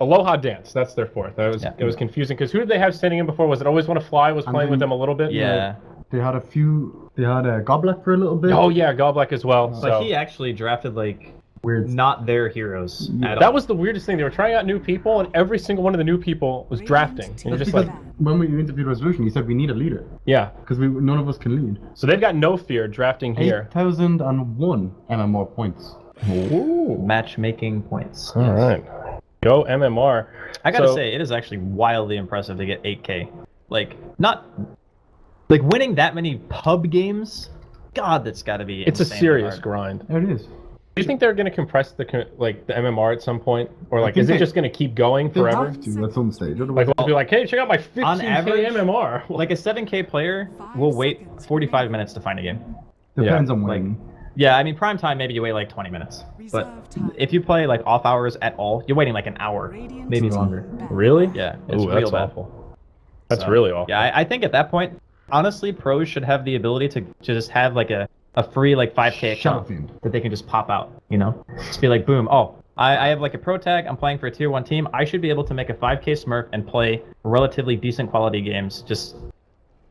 Aloha Dance. That's their fourth. It was confusing because who did they have standing in before? Was it Always Want to Fly? Was playing with them a little bit. Yeah. They had a few. They had a Goblet for a little bit. Oh yeah, Goblek as well. But he actually drafted like weird, not their heroes at all. That was the weirdest thing. They were trying out new people, and every single one of the new people was drafting. And you're just like, when we interviewed Resolution, he said we need a leader. Yeah, because none of us can lead. So they've got no fear drafting here. 8,001 MMR points. Ooh, matchmaking points. All right, go MMR. I gotta say, it is actually wildly impressive to get 8K. Like, like winning that many pub games. God, that's got to be. It's a serious grind. It is. Do you think they're going to compress the MMR at some point, or like is it just going to keep going forever? Have to at some stage. Like we'll be like, hey, check out my 15K on average, MMR. Like a 7K player will wait 45 minutes to find a game. Depends on when. Yeah, I mean prime time maybe you wait like 20 minutes, but if you play like off hours at all, you're waiting like an hour, maybe longer. Really? Yeah, it's Ooh, real that's bad. awful. That's really awful. Yeah, I think at that point, honestly, pros should have the ability to just have like a free like 5K account that they can just pop out, you know? Just be like, boom, oh, I have like a pro tag, I'm playing for a tier 1 team, I should be able to make a 5K smurf and play relatively decent quality games just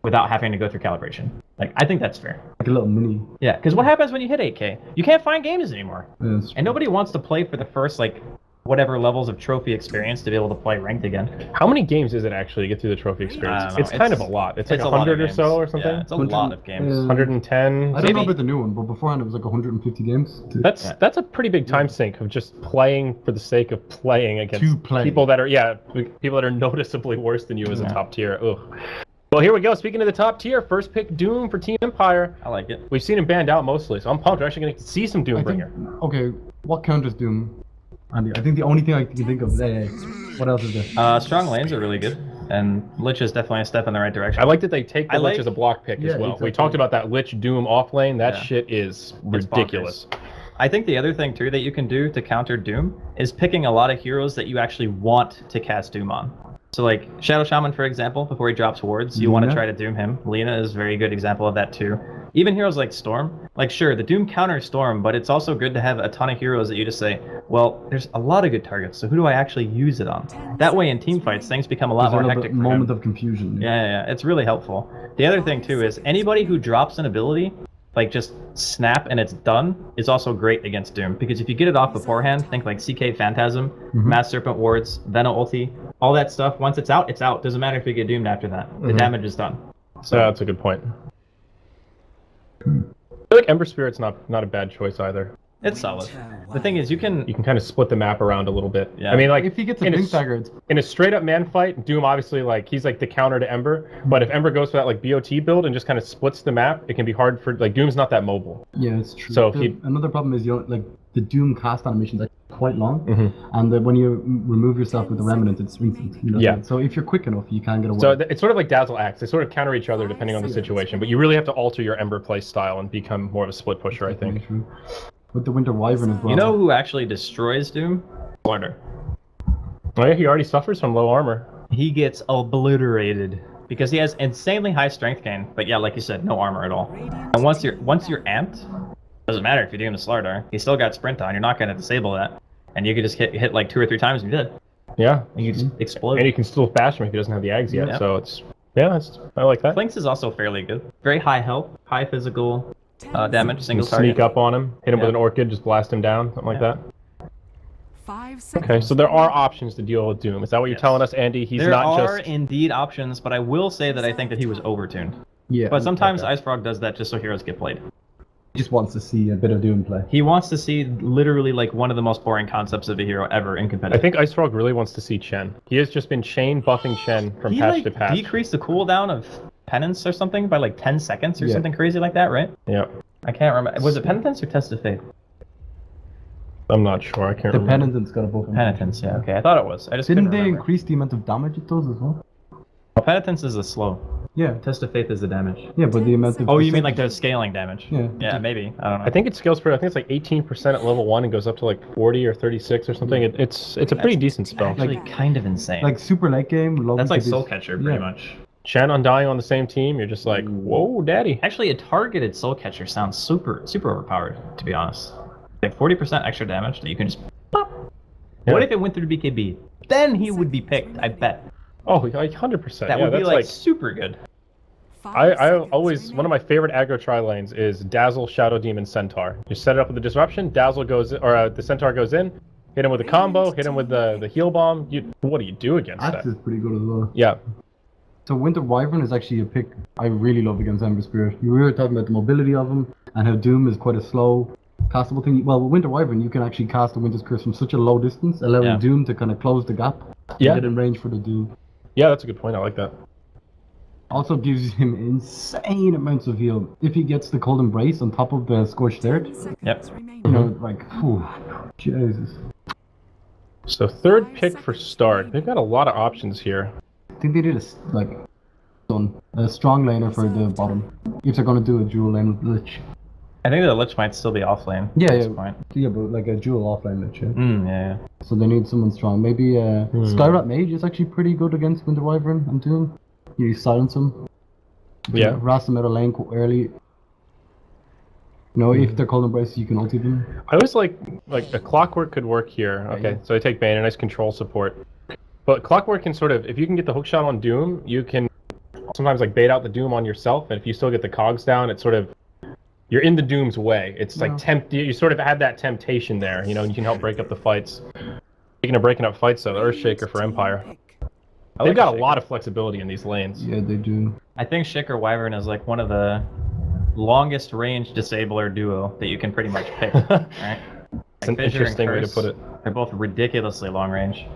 without having to go through calibration. Like, I think that's fair. Like a little mini. Yeah, because what happens when you hit 8K? You can't find games anymore. And nobody wants to play for the first, like, whatever levels of trophy experience to be able to play ranked again. How many games is it actually to get through the trophy experience? It's kind of a lot. It's like a 100 or so or something? Yeah, it's a lot of games. 110. I don't know about the new one, but beforehand it was like 150 games. That's a pretty big time sink of just playing for the sake of playing against people that are noticeably worse than you as a top tier. Ugh. Well, here we go. Speaking of the top tier, first pick Doom for Team Empire. I like it. We've seen him banned out mostly, so I'm pumped. We're actually going to see some Doombringer. Okay, what counters Doom? Andy, I think the only thing I can think of is what else is there? Strong lanes are really good, and Lich is definitely a step in the right direction. I like that they take the Lich as a block pick as well. Exactly. We talked about that Lich Doom off lane. That shit is ridiculous. I think the other thing too that you can do to counter Doom is picking a lot of heroes that you actually want to cast Doom on. So like Shadow Shaman, for example, before he drops wards, you want to try to Doom him. Lina is a very good example of that too. Even heroes like Storm, like sure, the Doom counters Storm, but it's also good to have a ton of heroes that you just say, well, there's a lot of good targets, so who do I actually use it on? That way in team fights, things become a lot more hectic. Moment of confusion. Yeah, it's really helpful. The other thing too is anybody who drops an ability, like just snap and it's done, is also great against Doom. Because if you get it off beforehand, think like CK Phantasm, Mass Serpent Wards, Veno Ulti, all that stuff, once it's out, it's out. Doesn't matter if you get doomed after that. The damage is done. So that's a good point. I feel like Ember Spirit's not a bad choice either. It's solid. The thing is, you can kind of split the map around a little bit. Yeah. I mean, like if he gets a Blink Dagger, in a straight up man fight, Doom obviously he's like the counter to Ember. But if Ember goes for that like BOT build and just kind of splits the map, it can be hard for Doom's not that mobile. Yeah, it's true. So another problem is the Doom cast animations are quite long, and when you remove yourself with the Remnant, it's instant. You know? Yeah. So if you're quick enough, you can get away. So it's sort of like Dazzle Axe. They sort of counter each other depending on the situation, but you really have to alter your Ember play style and become more of a split pusher, I think. True. With the Winter Wyvern as well. You know who actually destroys Doom? Blarner. Oh yeah, he already suffers from low armor. He gets obliterated because he has insanely high strength gain, but yeah, like you said, no armor at all. And once you're amped, doesn't matter if you're doing the Slardar, he's still got sprint on. You're not going to disable that, and you can just hit like 2 or 3 times and you're dead. Yeah, and you just explode. And you can still bash him if he doesn't have the Ags yet. So I like that. Flinks is also fairly good. Very high health, high physical damage, single target. Sneak up on him, hit him with an Orchid, just blast him down, something like that. Okay, so there are options to deal with Doom. Is that what you're telling us, Andy? There are indeed options, but I will say that I think that he was overtuned. Yeah. But sometimes Ice Frog does that just so heroes get played. He just wants to see a bit of Doom play. He wants to see literally like one of the most boring concepts of a hero ever in competitive. I think Ice Frog really wants to see Chen. He has just been chain buffing Chen from patch to patch. He decreased the cooldown of Penance or something by like 10 seconds or something crazy like that, right? Yeah. I can't remember. Was it Penitence or Test of Fate? I'm not sure. I can't remember. The Penitence got a buff. Penitence, yeah. Okay, I thought it was. I just didn't they increase the amount of damage it does as well? Well, Penitence is the slow. Yeah. Test of Faith is the damage. Yeah, but the amount of... Oh, you mean like the scaling damage? Yeah. Yeah, maybe. I don't know. I think it scales for, I think it's like 18% at level 1 and goes up to like 40 or 36 or something. It's a pretty decent spell. Actually kind of insane. Like super late game. That's like Soul Catcher, pretty much. Chen Undying on the same team, you're just like, whoa, daddy. Actually, a targeted Soul Catcher sounds super overpowered, to be honest. Like 40% extra damage that you can just pop. What if it went through BKB? Then he would be picked, I bet. Oh, like 100%. That would be like super good. I always, one of my favorite aggro tri lanes is Dazzle, Shadow Demon, Centaur. You set it up with the disruption, Dazzle goes, or the Centaur goes in, hit him with a combo, hit him with the heal bomb. What do you do against that? Axe is pretty good as well. Yeah. So Winter Wyvern is actually a pick I really love against Ember Spirit. We were talking about the mobility of him and how Doom is quite a slow castable thing. Well, with Winter Wyvern, you can actually cast the Winter's Curse from such a low distance, allowing Doom to kind of close the gap and get in range for the Doom. Yeah, that's a good point. I like that. Also gives him insane amounts of heal. If he gets the Cold Embrace on top of the Scorched Earth, you know, like, whew, Jesus. So third pick for start. They've got a lot of options here. I think they did a strong laner for the bottom. If they're going to do a dual lane Lich. I think the Lich might still be off lane. Yeah, but like a dual offlane Lich. Yeah. So they need someone strong. Maybe Skyrat Mage is actually pretty good against Winter Wyvern and Doom. You silence him. Yeah. Harass them out of lane early. You know, if they're Cold Embrace, you can ulti them. I always like a Clockwork could work here. Okay, so I take Bane, a nice control support. But Clockwork can sort of, if you can get the hookshot on Doom, you can sometimes like bait out the Doom on yourself, and if you still get the cogs down, it's sort of, you're in the Doom's way. It's like you sort of have that temptation there, you know, and you can help break up the fights. Speaking of breaking up fights, though, Earthshaker for Empire. They've got a lot of flexibility in these lanes. Yeah, they do. I think Shaker Wyvern is like one of the longest range disabler duo that you can pretty much pick. Right? It's an interesting way to put it. They're both ridiculously long range.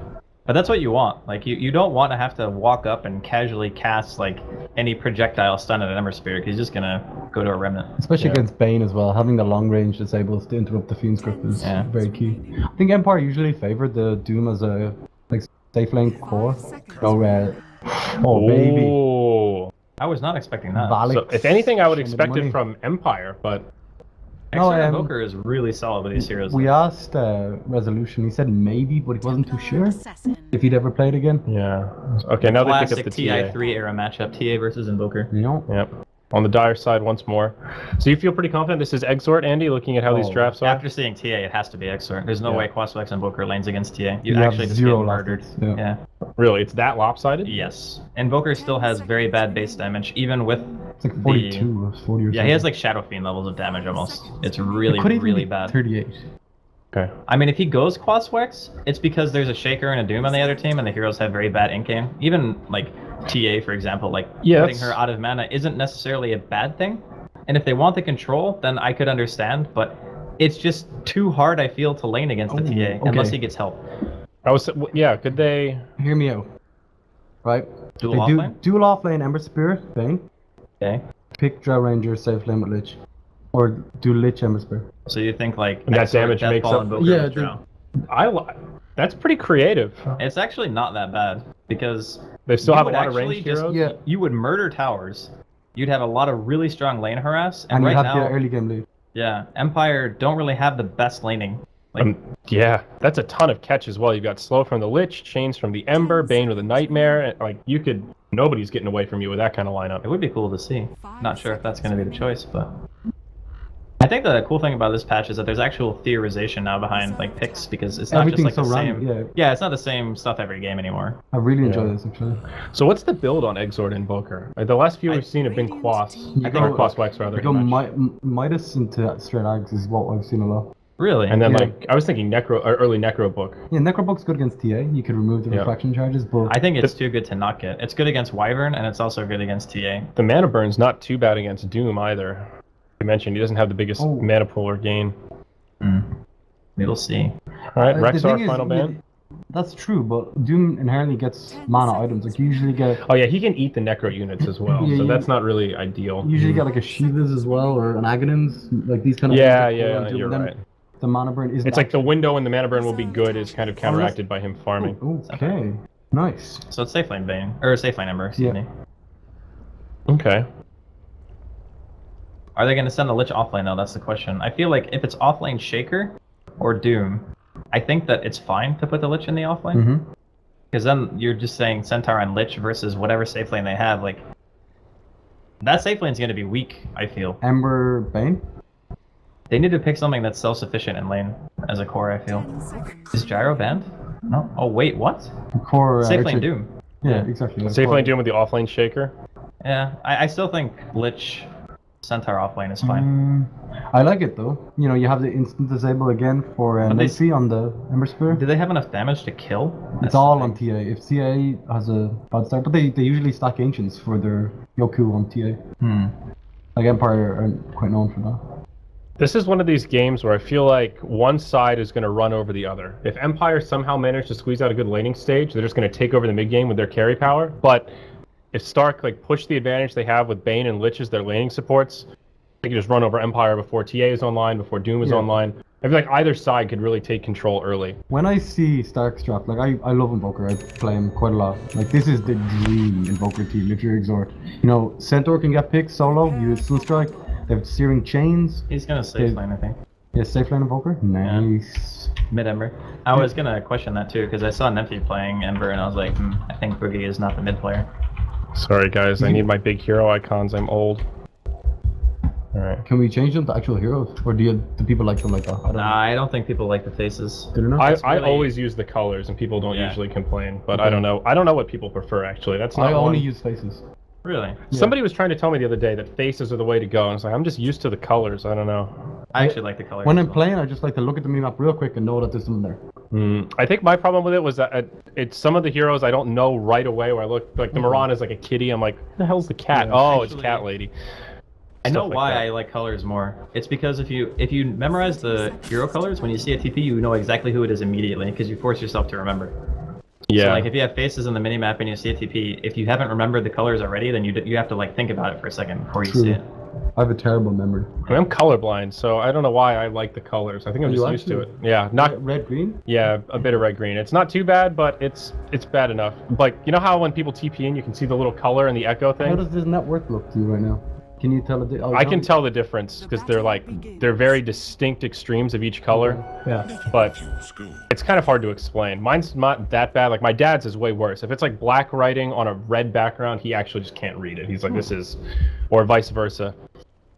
But that's what you want. Like, you don't want to have to walk up and casually cast, like, any projectile stun at an Ember Spirit, because he's just going to go to a Remnant. Especially against Bane as well. Having the long range disables to interrupt the Fiend's Grip is very key. I think Empire usually favored the Doom as a, like, safe lane core. Oh, baby. I was not expecting that. So, if anything, I would expect it from Empire, but... Invoker is really solid with these heroes. We asked Resolution, he said maybe, but he wasn't too sure if he'd ever played again. Yeah. Okay, now they pick up the TI3 era matchup, TA versus Invoker. Yep. On the dire side once more. So you feel pretty confident this is Exort, Andy, looking at how these drafts are? After seeing TA, it has to be Exort. There's no way Quaswex Invoker lanes against TA. You actually just get murdered. Yeah. Really? It's that lopsided? Yes. Invoker still has very bad base damage, even with it's like 42 or 40 or something. Yeah, he has like Shadow Fiend levels of damage almost. It's really, really bad. 38. Okay. I mean, if he goes Quaswex, it's because there's a Shaker and a Doom on the other team, and the heroes have very bad ink game. Even like TA, for example, like putting her out of mana isn't necessarily a bad thing. And if they want the control, then I could understand, but it's just too hard, I feel, to lane against the TA unless he gets help. Could they... Hear me out. Right? Dual offlane? Dual offlane Ember Spirit, Bane. Okay. Pick Drow Ranger, safe lane with Lich. Or do Lich Ember Spirit. So you think like... that damage makes up... That's pretty creative. It's actually not that bad, because... They still have a lot of ranged heroes? Yeah. You would murder towers. You'd have a lot of really strong lane harass. And right you have now, the early game lead. Yeah, Empire don't really have the best laning. Yeah, that's a ton of catch as well. You've got Slow from the Lich, Chains from the Ember, Bane with a Nightmare. Like, you could... Nobody's getting away from you with that kind of lineup. It would be cool to see. Not sure if that's going to be the choice, but... I think the cool thing about this patch is that there's actual theorization now behind like picks, because it's not just like the same. Yeah, it's not the same stuff every game anymore. I really enjoy this actually. So what's the build on Exort Invoker? The last few we've seen have been Quas. Or Quaswex rather. You go Midas into straight Ags is what I've seen a lot. Really? And then like I was thinking early Necro Book. Yeah, Necro Book's good against TA. You could remove the reflection charges, but I think it's too good to not get. It's good against Wyvern, and it's also good against TA. The mana burn's not too bad against Doom either. You mentioned he doesn't have the biggest mana pool or gain. We'll see. Alright, Rexar final ban. That's true, but Doom inherently gets mana items. Like you usually get. Oh yeah, he can eat the Necro units as well, so that's not really ideal. You usually get like a Shivas as well, or an Aghanims, like these kind of. Yeah, you're right. The mana burn is. It's like the window when the mana burn will be good is kind of counteracted by him farming. Okay, nice. So it's safe lane Bane, or safe lane Ember, excuse me. Okay. Are they going to send the Lich offlane though? That's the question. I feel like if it's offlane Shaker or Doom, I think that it's fine to put the Lich in the offlane. Because then you're just saying Centaur and Lich versus whatever safe lane they have. Like, that safe lane's going to be weak, I feel. Ember Bane? They need to pick something that's self-sufficient in lane as a core, I feel. Is Gyro banned? No. Oh wait, what? Core Safe lane Doom. Yeah, exactly. Safe lane Doom with the offlane shaker. Yeah, I still think Lich Centaur offlane is fine. I like it though. You know, you have the instant disable again for Nancy on the Ember Spear. Do they have enough damage to kill? It's all on TA. If TA has a bad start, but they usually stack Ancients for their Yoku on TA. Like Empire are quite known for that. This is one of these games where I feel like one side is going to run over the other. If Empire somehow managed to squeeze out a good laning stage, they're just going to take over the mid game with their carry power. But if Stark like push the advantage they have with Bane and Lich as their laning supports, they can just run over Empire before TA is online, before Doom is online. I feel like either side could really take control early. When I see Stark's draft, like I love Invoker, I play him quite a lot. Like this is the dream Invoker team if you're Exhort. You know, Centaur can get picked solo, you Sunstrike, they have Searing Chains. He's gonna safe lane, I think. Yeah, safe lane Invoker? Nice. Yeah. Mid Ember. I was gonna question that too, because I saw Nymphy playing Ember and I was like, I think Boogie is not the mid player. Sorry guys, I need my big hero icons, I'm old. Alright. Can we change them to actual heroes? Or do people like them like that? I don't think people like the faces. I always use the colors and people don't usually complain, but I don't know. I don't know what people prefer actually. That's not I only use faces. Really? Yeah. Somebody was trying to tell me the other day that faces are the way to go, and I was like, I'm just used to the colors, I don't know. I actually like the colors. When I'm playing, I just like to look at the map real quick and know that there's something there. I think my problem with it was that it's some of the heroes I don't know right away where I look, like the Moran is like a kitty, I'm like, who the hell's the cat? It's Cat Lady. I know why I like colors more. It's because if you memorize the hero colors, when you see a TP, you know exactly who it is immediately, because you force yourself to remember. Yeah. So like if you have faces in the minimap and you see a TP, if you haven't remembered the colors already, then you have to like think about it for a second before you see it. I have a terrible memory. I mean, I'm colorblind, so I don't know why I like the colors. I think I'm just used to it. Yeah, not red green. Yeah, a bit of red green. It's not too bad, but it's bad enough. Like you know how when people TP in, you can see the little color and the echo thing. How does this network look to you right now? Can you tell the I can tell the difference because they're very distinct extremes of each color. Yeah. But it's kind of hard to explain. Mine's not that bad. Like my dad's is way worse. If it's like black writing on a red background, he actually just can't read it. He's like, this is, or vice versa.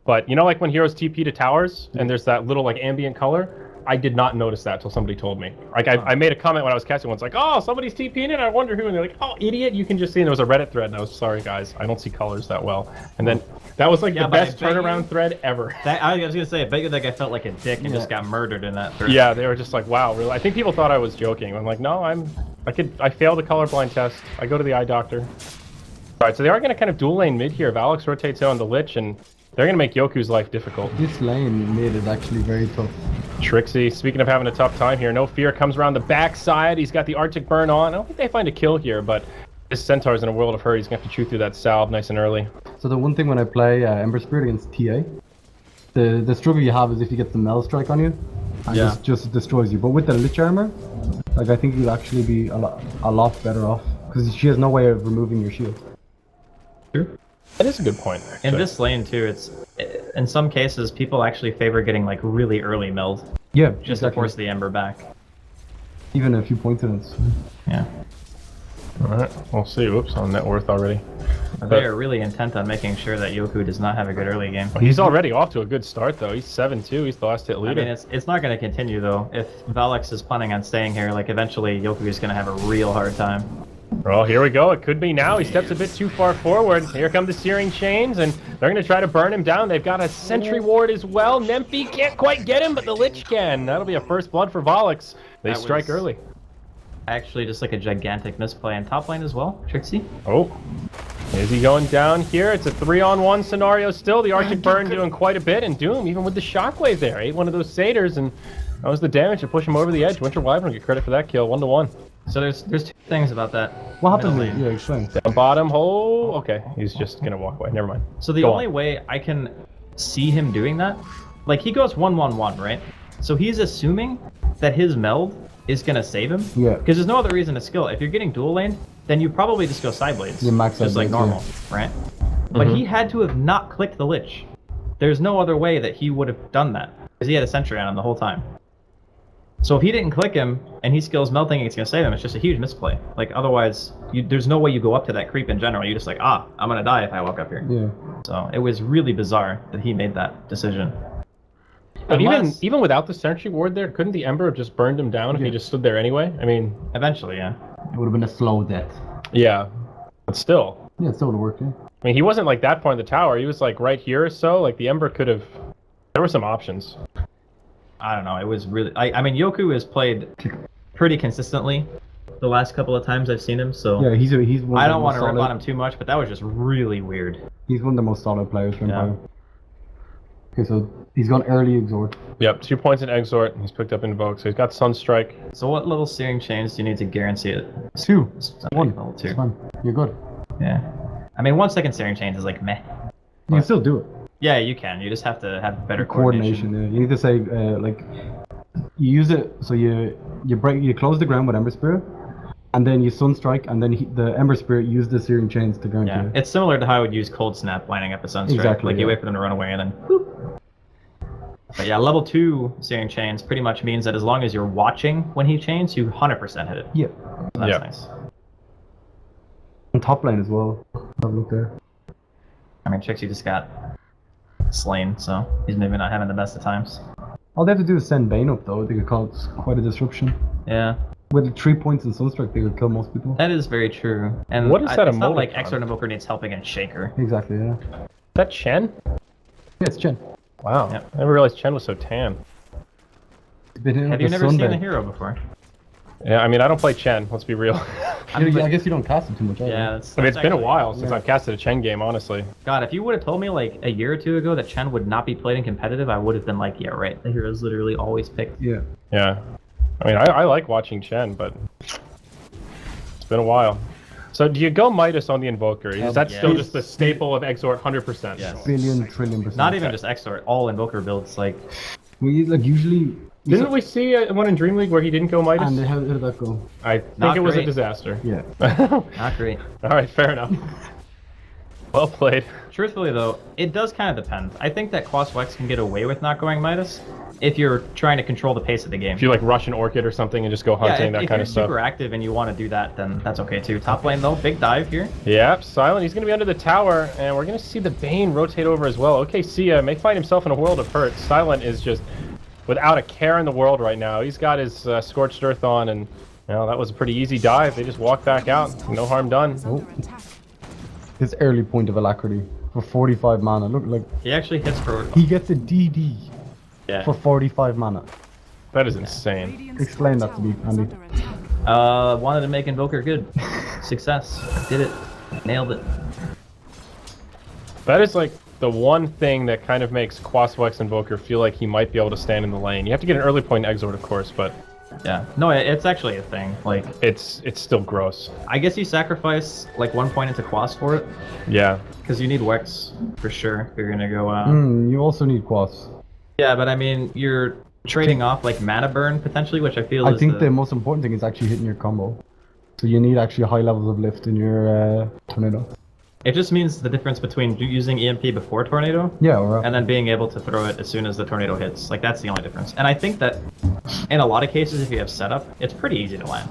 But you know, like when heroes TP to towers and there's that little like ambient color, I did not notice that till somebody told me. Like I made a comment when I was casting once, like, oh, somebody's TPing in, I wonder who, and they're like, oh, idiot, you can just see. And there was a Reddit thread, and I was sorry, guys, I don't see colors that well. And then that was like the best turnaround thread ever. I was gonna say, I bet you that guy felt like a dick and just got murdered in that thread. Yeah, they were just like, wow, really? I think people thought I was joking. I'm like, no, I failed the colorblind test. I go to the eye doctor. All right, so they are gonna kind of dual lane mid here. Valix rotates out on the Lich, and they're going to make Yoku's life difficult. This lane mid is actually very tough. Trixie, speaking of having a tough time here, No Fear comes around the backside. He's got the Arctic Burn on. I don't think they find a kill here, but this Centaur's in a world of hurt. He's going to have to chew through that salve nice and early. So the one thing when I play Ember Spirit against TA, the struggle you have is if you get the Mel Strike on you, and just destroys you. But with the Lich Armor, like I think you'd actually be a lot better off, because she has no way of removing your shield. Sure. That is a good point, actually. In this lane, too, it's in some cases, people actually favor getting, like, really early milled. Yeah, just to force the Ember back. Even a few points in it. Yeah. Alright, we'll see. Whoops, on net worth already. They are really intent on making sure that Yoku does not have a good early game. He's already off to a good start, though. He's 7-2. He's the last hit leader. I mean, it's not going to continue, though. If Valix is planning on staying here, like, eventually Yoku is going to have a real hard time. Well, here we go. It could be now. He steps a bit too far forward. Here come the Searing Chains, and they're going to try to burn him down. They've got a Sentry Ward as well. Nymphy can't quite get him, but the Lich can. That'll be a first blood for Valix. They strike early. Actually, just like a gigantic misplay in top lane as well. Trixie. Oh, is he going down here? It's a 3-on-1 scenario still. The Arctic Burn doing quite a bit, and Doom, even with the Shockwave there, ate one of those Satyrs, and that was the damage to push him over the edge. Winter Wyvern get credit for that kill, 1-1. So there's two things about that. What happened? Yeah, explain. Down bottom, okay. He's just gonna walk away. Never mind. So the only way I can see him doing that, like he goes 1-1-1, right? So he's assuming that his meld is gonna save him. Yeah. Because there's no other reason to skill. If you're getting dual lane, then you probably just go side blades. Yeah, max just like normal, right? But he had to have not clicked the Lich. There's no other way that he would have done that because he had a sentry on him the whole time. So if he didn't click him and he skills melting, it's gonna save him. It's just a huge misplay. Like otherwise, there's no way you go up to that creep in general. You just like, I'm gonna die if I walk up here. Yeah. So it was really bizarre that he made that decision. But even without the sentry ward there, couldn't the Ember have just burned him down if he just stood there anyway? I mean... Eventually, yeah. It would have been a slow death. Yeah, but still. Yeah, it still would have worked, yeah. I mean, he wasn't like that point of the tower. He was like right here or so. Like the Ember could have... There were some options. I don't know. It was really... I mean, Yoku has played pretty consistently the last couple of times I've seen him, so... Yeah, he's one I don't want to rip on him too much, but that was just really weird. He's one of the most solid players for Empire. Okay, so he's gone early Exhort. Yep, 2 points in Exhort. He's picked up Invoke, so he's got Sunstrike. So what little Searing Chains do you need to guarantee it? 2. One. Level 2. It's fine. You're good. Yeah. I mean, 1 second Searing Chains is like meh. You can still do it. Yeah, you can. You just have to have better coordination. Yeah. You need to say like you use it so you close the ground with Ember Spirit, and then you Sunstrike, and then the Ember Spirit use the Searing Chains to guarantee it. It's similar to how I would use Cold Snap lining up a Sunstrike. Exactly. Like you wait for them to run away and then whoop. But yeah, level 2 Searing Chains pretty much means that as long as you're watching when he chains, you 100% hit it. Yeah. So that's nice. On top lane as well. Have a look there. I mean, Trixie just got slain, so he's maybe not having the best of times. All they have to do is send Bane up, though. They could cause quite a disruption. Yeah. With 3 points in Sunstrike, they could kill most people. That is very true. And what is that it's not like Exort Invoker needs help against Shaker. Exactly, yeah. Is that Chen? Yeah, it's Chen. Wow. Yep. I never realized Chen was so tan. Have you never seen a hero before? Yeah, I mean, I don't play Chen, let's be real. I guess you don't cast him too much, Yeah, that's I mean, it's been a while since I've casted a Chen game, honestly. God, if you would have told me like a year or two ago that Chen would not be played in competitive, I would have been like, yeah, right. The hero's literally always picked. Yeah. Yeah. I mean, I like watching Chen, but it's been a while. So do you go Midas on the Invoker? Is that still just the staple of Exort 100%? Yes. Billion, trillion%. Not even just Exort, all Invoker builds, like... usually... Didn't we see one in Dream League where he didn't go Midas? And how did that go? I think it was a disaster. Yeah. Not great. Alright, fair enough. Well played. Truthfully though, it does kind of depend. I think that Quaswex can get away with not going Midas if you're trying to control the pace of the game. If you like rush an Orchid or something and just go hunting, that kind of stuff. If you're super active and you want to do that, then that's okay too. Top lane though, big dive here. Yep, Silent, he's going to be under the tower, and we're going to see the Bane rotate over as well. Okay, Sia may find himself in a world of hurt. Silent is just without a care in the world right now. He's got his Scorched Earth on, and that was a pretty easy dive. They just walked back out. No harm done. Oh. His early point of alacrity for 45 mana. Look, like he actually hits for... He gets a DD for 45 mana. That is insane. Explain that to me, Andy. Wanted to make Invoker good. Success. Did it. Nailed it. That is like the one thing that kind of makes Quaswex Invoker feel like he might be able to stand in the lane. You have to get an early point in Exort, of course, but... Yeah. No, it's actually a thing. Like it's still gross. I guess you sacrifice like 1 point into Quas for it. Yeah. Because you need Wex for sure if you're gonna go. You also need Quas. Yeah, but I mean you're trading off like mana burn potentially, which I feel. I think the most important thing is actually hitting your combo. So you need actually high levels of lift in your tornado. It just means the difference between using EMP before tornado, and then being able to throw it as soon as the tornado hits. Like that's the only difference. And I think that in a lot of cases, if you have setup, it's pretty easy to land.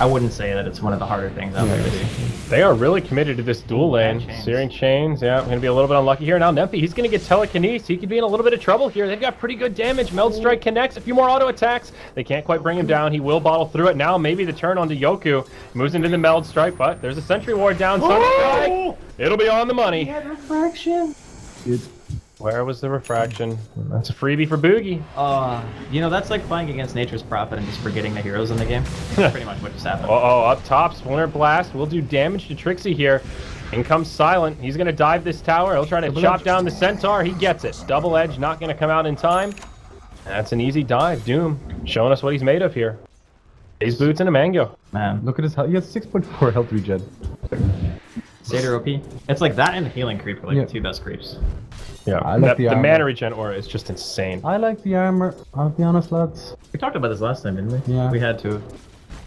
I wouldn't say that it's one of the harder things out there to do. They are really committed to this dual lane. Searing Chains, going to be a little bit unlucky here. Now Nemphy, he's going to get Telekinesis. He could be in a little bit of trouble here. They've got pretty good damage. Meld Strike connects. A few more auto attacks. They can't quite bring him down. He will bottle through it. Now maybe the turn onto Yoku. Moves into the Meld Strike, but there's a Sentry Ward down. Sunstrike. It'll be on the money. He had refraction. Where was the refraction? That's a freebie for Boogie. That's like playing against Nature's Prophet and just forgetting the heroes in the game. That's pretty much what just happened. Up top, Splinter Blast will do damage to Trixie here. In comes Silent. He's going to dive this tower. He'll try to chop down the Centaur. He gets it. Double Edge not going to come out in time. That's an easy dive. Doom showing us what he's made of here. His boots and a mango. Man, look at his health. He has 6.4 health regen. Satyr OP. It's like that and the healing creep are like the two best creeps. Yeah, I like the mana regen aura is just insane. I like the armor, I'll be honest, lads. We talked about this last time, didn't we? Yeah. We had to.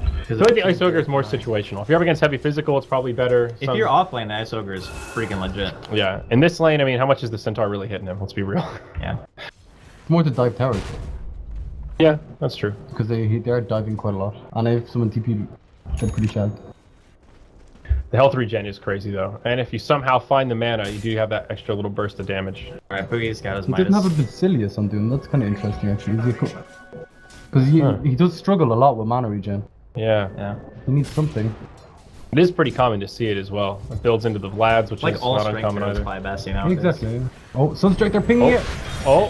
I feel like the Ice Ogre is more situational. If you're up against heavy physical, it's probably better. If you're off lane, the Ice Ogre is freaking legit. Yeah, in this lane, I mean, how much is the Centaur really hitting him? Let's be real. Yeah. It's more to dive towers. Yeah, that's true. Because they are diving quite a lot. And if someone TP, they're pretty shallow. The health regen is crazy though, and if you somehow find the mana, you do have that extra little burst of damage. All right, Boogie's got his He minus. doesn't have a Basilius on Doom. That's kind of interesting actually. Because he does struggle a lot with mana regen. Yeah. He needs something. It is pretty common to see it as well. It builds into the Vlads, which like is all not strength uncommon heroes either. play best, you know. Exactly. Oh, Sunstrike, they're pinging it. Oh,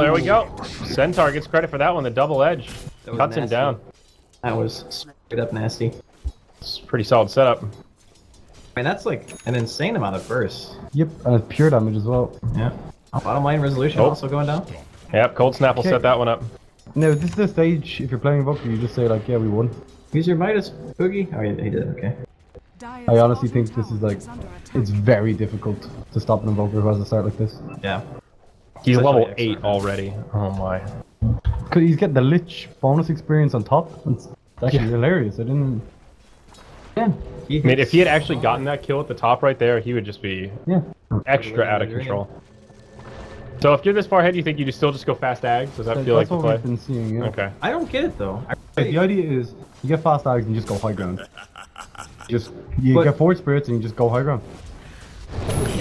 there we go. Centaur gets credit for that one, the double edge. That Cuts him nasty. down. That was straight up nasty. It's a pretty solid setup. I mean, that's like an insane amount of bursts. Yep, and it's pure damage as well. Yeah. Bottom lane resolution also going down. Yep, Cold Snap will set that one up. No, this is the stage, if you're playing Invoker, you just say like, yeah, we won. Use your Midas, Boogie. Oh, he did, okay. I honestly think this is like, it's very difficult to stop an Invoker who has a start like this. Yeah. He's Especially level 8 already. Oh my. Cause he's getting the Lich bonus experience on top. It's actually hilarious. I didn't... Yeah. I mean, if he had actually gotten that kill at the top right there, he would just be Yeah. extra out of control. So if you're this far ahead, you think you still just go fast ags? Does that feel like That's the what play? we've been seeing, yeah. Okay. I don't get it though. The idea is, you get fast ags and you just go high ground. You get forward spirits and you just go high ground.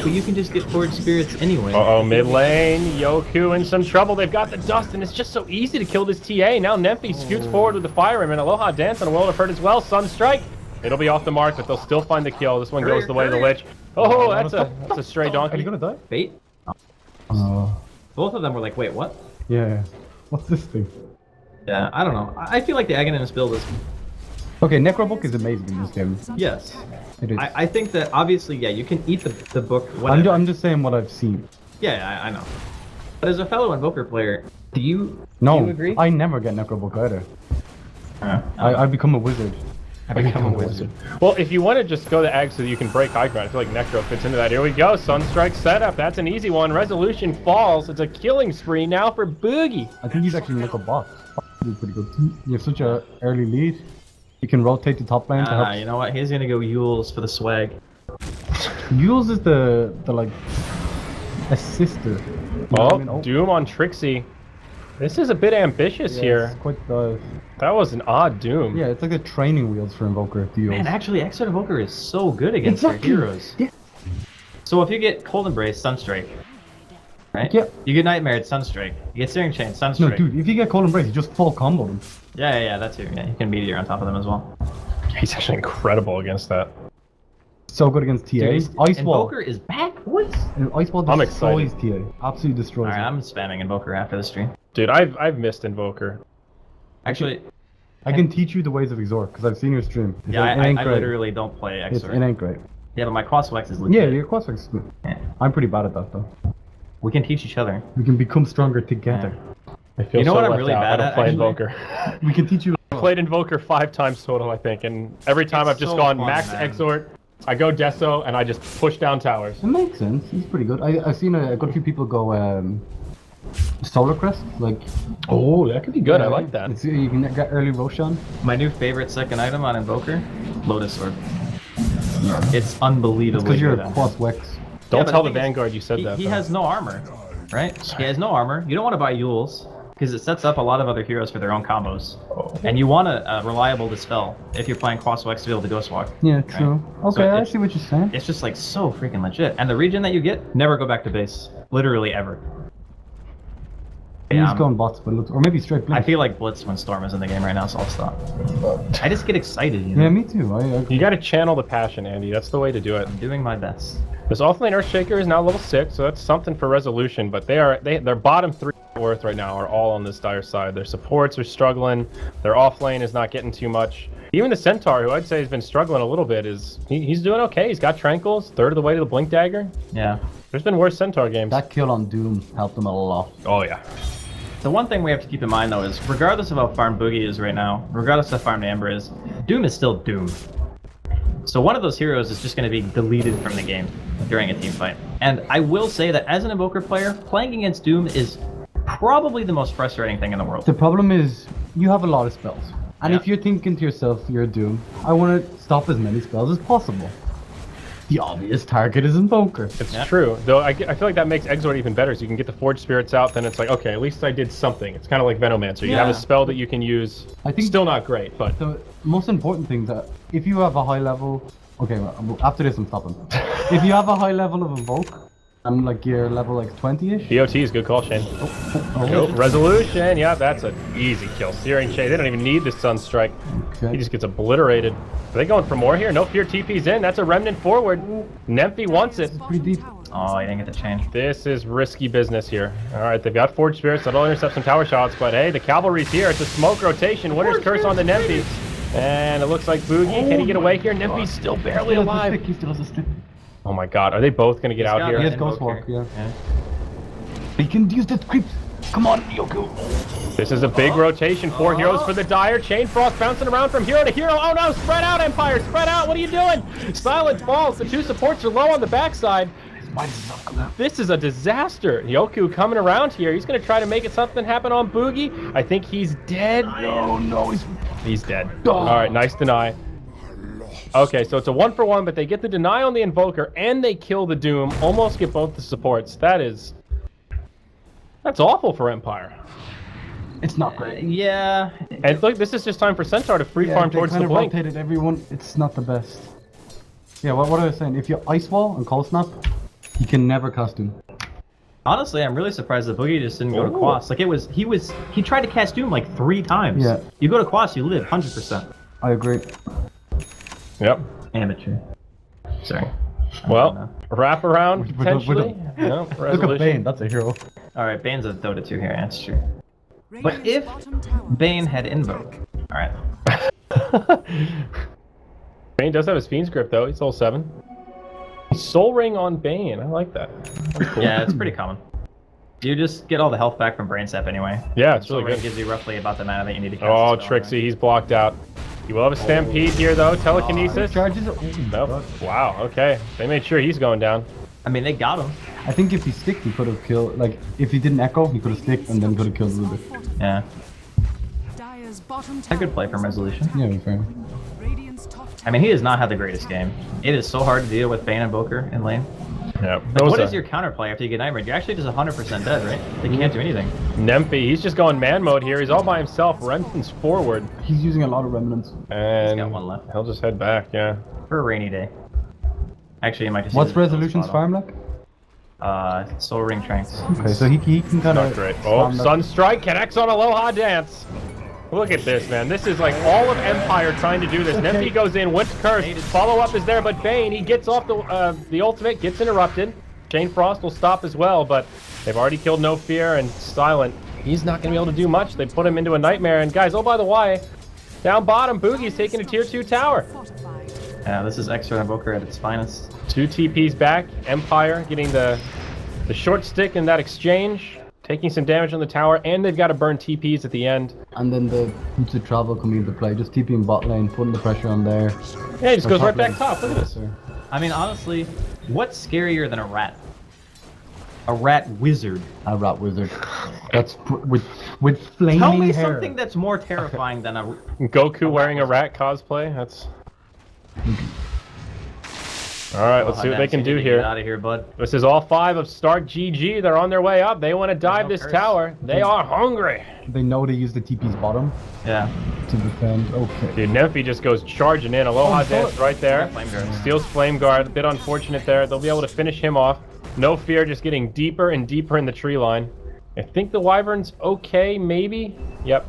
But you can just get forward spirits anyway. Uh-oh, mid lane, Yoku in some trouble. They've got the dust, and it's just so easy to kill this TA. Now Nemphy scoots forward with the Fire Rim, and Aloha Dance on a World of Hurt as well. Sunstrike. It'll be off the mark, but they'll still find the kill. This one goes the way of the Lich. Oh, that's a stray donkey. Are you gonna die? Bait? Both of them were like, wait, what? Yeah. What's this thing? Yeah, I don't know. I feel like the Aghanim build is... Okay, Necrobook is amazing in this game. Yes. It is. I think that obviously, yeah, you can eat the book whenever. I'm just saying what I've seen. Yeah, I know. But as a fellow Invoker player, do you agree? I never get Necrobook either. I become a wizard. I become a wizard. Well, if you want to just go the ag so that you can break high ground, I feel like Necro fits into that. Here we go, Sunstrike setup. That's an easy one. Resolution falls. It's a killing spree now for Boogie. I think he's actually like a bot. He's pretty good. You have such a early lead. You can rotate the top lane to help. You know what? He's gonna go Yules for the swag. Yules is the like assister. You know what I mean? Doom on Trixie. This is a bit ambitious here. It's quite dive. That was an odd Doom. Yeah, it's like the training wheels for Invoker. Man, actually, Expert Invoker is so good against their heroes. Yeah. So if you get Cold Embrace, Sunstrike, right? Yeah. You get Nightmare, Sunstrike. You get Searing Chain, Sunstrike. No, dude, if you get Cold Embrace, you just full combo them. Yeah, that too. Yeah, you can Meteor on top of them as well. He's actually incredible against that. So good against TA. Ice Wall. Invoker is back, boys. Ice Wall I'm destroys TA. Absolutely destroys Alright, it. I'm spamming Invoker after the stream. Dude, I've missed Invoker. Actually, I can teach you the ways of Exort, because I've seen your stream. yeah, I literally don't play It Exort. ain't great. Yeah, but my Crosswex is legit. Yeah, your crossfix is good. Yeah. I'm pretty bad at that, though. We can teach each other. We can become stronger together. I feel You know so what I'm left really out. bad I don't at, play actually? Invoker. We can teach you. I played Invoker 5 times total, I think, and every time It's I've just so gone fun, max man. Exort, I go Deso, and I just push down towers. It makes sense. He's pretty good. I've seen a good few people go Solar Crest. Like, Oh, that could be good. I like that. You can get early Roshan. My new favorite second item on Invoker, Lotus Sword. It's unbelievable. Because you're a crosswex. Don't but tell the the thing is, Vanguard you said that. He though. has no armor, right? He has no armor. You don't want to buy Yules, because it sets up a lot of other heroes for their own combos. And you want a reliable Dispel if you're playing Crosswex to be able to Ghost Walk. Yeah, true. So Okay, I it's- see what you're saying. It's just like so freaking legit. And the regen that you get, never go back to base. Literally ever. He's Yeah, going bots, but it looks, or maybe straight I blink. feel like Blitz when Storm is in the game right now, so I'll stop. I just get excited, you know? Yeah, me too. You gotta channel the passion, Andy. That's the way to do it. I'm doing my best. This offlane Earthshaker is now level 6, so that's something for resolution, but their bottom 3 worth right now are all on this dire side. Their supports are struggling, their offlane is not getting too much. Even the Centaur, who I'd say has been struggling a little bit, he's doing okay. He's got Tranquils, third of the way to the Blink Dagger. Yeah. There's been worse Centaur games. That kill on Doom helped him a lot. Oh yeah. The one thing we have to keep in mind though is, regardless of how farmed Boogie is right now, regardless of how farmed Amber is, Doom is still Doom. So one of those heroes is just going to be deleted from the game during a team fight. And I will say that as an Invoker player, playing against Doom is probably the most frustrating thing in the world. The problem is, you have a lot of spells. And Yeah. if you're thinking to yourself, you're Doom, I want to stop as many spells as possible. The obvious target is Invoker. It's true. Though I feel like that makes Exort even better, so you can get the Forge Spirits out, then it's like, okay, at least I did something. It's kind of like Venomancer. You have a spell that you can use. I think Still not great, but... The most important thing that if you have a high level Okay, well, after this I'm stopping. If you have a high level of Invoke, and like you're level like 20-ish. DOT is good call, Shane. Oh, resolution. Yeah, that's an easy kill. Searing Shade. They don't even need the Sunstrike. Okay. He just gets obliterated. Are they going for more here? No Fear TP's in. That's a Remnant forward. Nemphy wants it. Pretty deep. Oh, I didn't get the change. This is risky business here. All right, they've got Forge Spirits. That'll intercept some tower shots, but hey, the Cavalry's here. It's a smoke rotation. Winter's Curse on the Nemphy. And it looks like Boogie. Can he get away here? Nemphy's still barely alive. He still has a stick. Oh my god, are they both going to get out here? He has Ghost Walk, yeah. He can use the creeps. Come on, Yoku. This is a big rotation. 4 heroes for the Dire. Chain Frost bouncing around from hero to hero. Oh no, spread out, Empire, spread out. What are you doing? Silence falls. The 2 supports are low on the backside. This is a disaster. Yoku coming around here. He's going to try to make it something happen on Boogie. I think he's dead. No, he's dead. All right, nice deny. Okay, so it's a 1-for-1, but they get the deny on the Invoker and they kill the Doom. Almost get both the supports. That's awful for Empire. It's not great. Yeah. And look, this is just time for Centaur to free farm towards the blink. Rotated everyone. It's not the best. Yeah, what I was saying, if you Ice Wall and Cold Snap, he can never cast Doom. Honestly, I'm really surprised that Boogie just didn't go to Quas. Like he tried to cast Doom like 3 times. Yeah. You go to Quas, you live 100%. I agree. Yep. Amateur. Sorry. Well, wrap around potentially. No, Look at Bane, that's a hero. Alright, Bane's a Dota 2 here, that's true. But if Bane had Invoke. Alright. Bane does have his Fiend's Grip though, he's level 7. Soul Ring on Bane, I like that. Cool. Yeah, it's pretty common. You just get all the health back from Brain Sap anyway. Yeah, it's Soul really Ring good. gives you roughly about the mana that you need to cast. Oh, Trixie, he's blocked out. You will have a Stampede here though, Telekinesis. Charges. Nope. Wow, okay. They made sure he's going down. I mean, they got him. I think if he sticked, he could have killed. Like, if he didn't echo, he could have sticked and then could have killed Rubik. Yeah. A good play from Resolution. Yeah, fair. I mean, he does not have the greatest game. It is so hard to deal with Bane Invoker in lane. Yeah. Like, what is your counterplay after you get Nightmare? You're actually just 100% dead, right? They can't do anything. Nemphy, he's just going man mode here. He's all by himself. Remnant's forward. He's using a lot of remnants. And he's got 1 left. He'll just head back, yeah. For a rainy day. Actually, you might just. What's Resolution's farm like? Soul Ring Tranks. Okay, so he can kind of. Not great. Oh, Sunstrike connects on Aloha Dance. Look at this, man. This is like all of Empire trying to do this. Nemphy goes in, Winter Curse. Follow-up is there, but Bane, he gets off the ultimate, gets interrupted. Chain Frost will stop as well, but they've already killed No Fear and Silent. He's not going to be able to do much. They put him into a Nightmare. And guys, oh, by the way, down bottom, Boogie's taking a tier 2 tower. Yeah, this is Extra Invoker at its finest. 2 TPs back. Empire getting the short stick in that exchange. Taking some damage on the tower, and they've got to burn TPs at the end. And then the boots of travel coming into play, just TPing bot lane, putting the pressure on there. Yeah, he just goes right back top. Look at this. I mean, honestly, what's scarier than a rat? A rat wizard. A rat wizard. That's with flaming Tell me hair. something that's more terrifying than a Goku wearing a rat cosplay. That's. All right, let's see what they can do here. Get out of here, bud. This is all 5 of Stark GG. They're on their way up. They want to dive this tower. They are hungry. They know they use the TP's bottom. Yeah. To defend. Okay. Dude, Nemphy just goes charging in. Aloha Dance right there. Flame Steals Flame Guard. A bit unfortunate there. They'll be able to finish him off. No Fear just getting deeper and deeper in the tree line. I think the Wyvern's okay, maybe? Yep.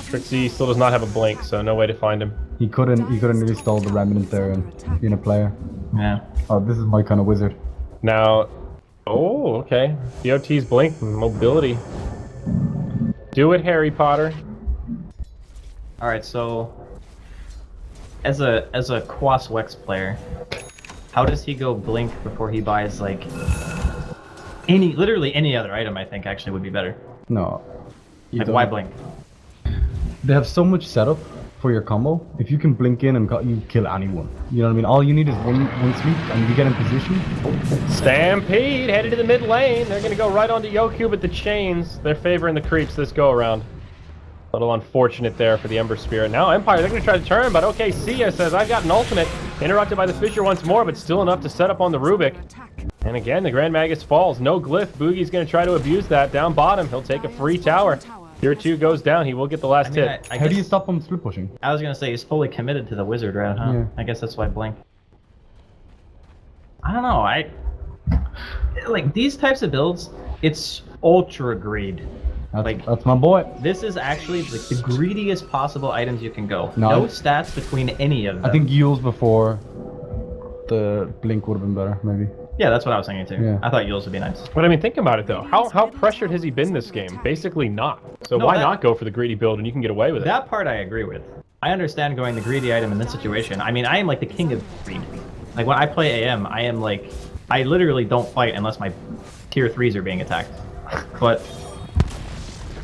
Trixie still does not have a blink, so no way to find him. He couldn't really stall the remnant there and being a player. Yeah. Oh, this is my kind of wizard. Now, oh, okay. DOT's blink, mobility. Do it, Harry Potter. All right, so as a Quas Wex player, how does he go blink before he buys like literally any other item? I think actually would be better. No. Like why blink? They have so much setup for your combo. If you can blink in and you kill anyone, you know what I mean? All you need is one sweep and you get in position. Stampede headed to the mid lane. They're going to go right onto Yoku, but the chains, they're favoring the creeps this go around. A little unfortunate there for the Ember Spirit. Now Empire, they're going to try to turn, but okay, Sia says, I've got an ultimate. Interrupted by the Fissure once more, but still enough to set up on the Rubik. And again, the Grand Magus falls. No glyph. Boogie's going to try to abuse that. Down bottom, he'll take a free tower. Tier 2 goes down. He will get the last hit. How do you stop him split pushing? I was gonna say he's fully committed to the wizard route, huh? Yeah. I guess that's why blink. I don't know. Like these types of builds. It's ultra greed. That's my boy. This is actually like the greediest possible items you can go. No. No stats between any of them. I think Yules before the blink would have been better, maybe. Yeah, that's what I was thinking too. Yeah. I thought Yules would be nice. But I mean, think about it though. How pressured has he been this game? Basically not. So why not go for the greedy build and you can get away with it? That part I agree with. I understand going the greedy item in this situation. I mean, I am like the king of greed. Like when I play AM, I am like, I literally don't fight unless my tier 3s are being attacked. But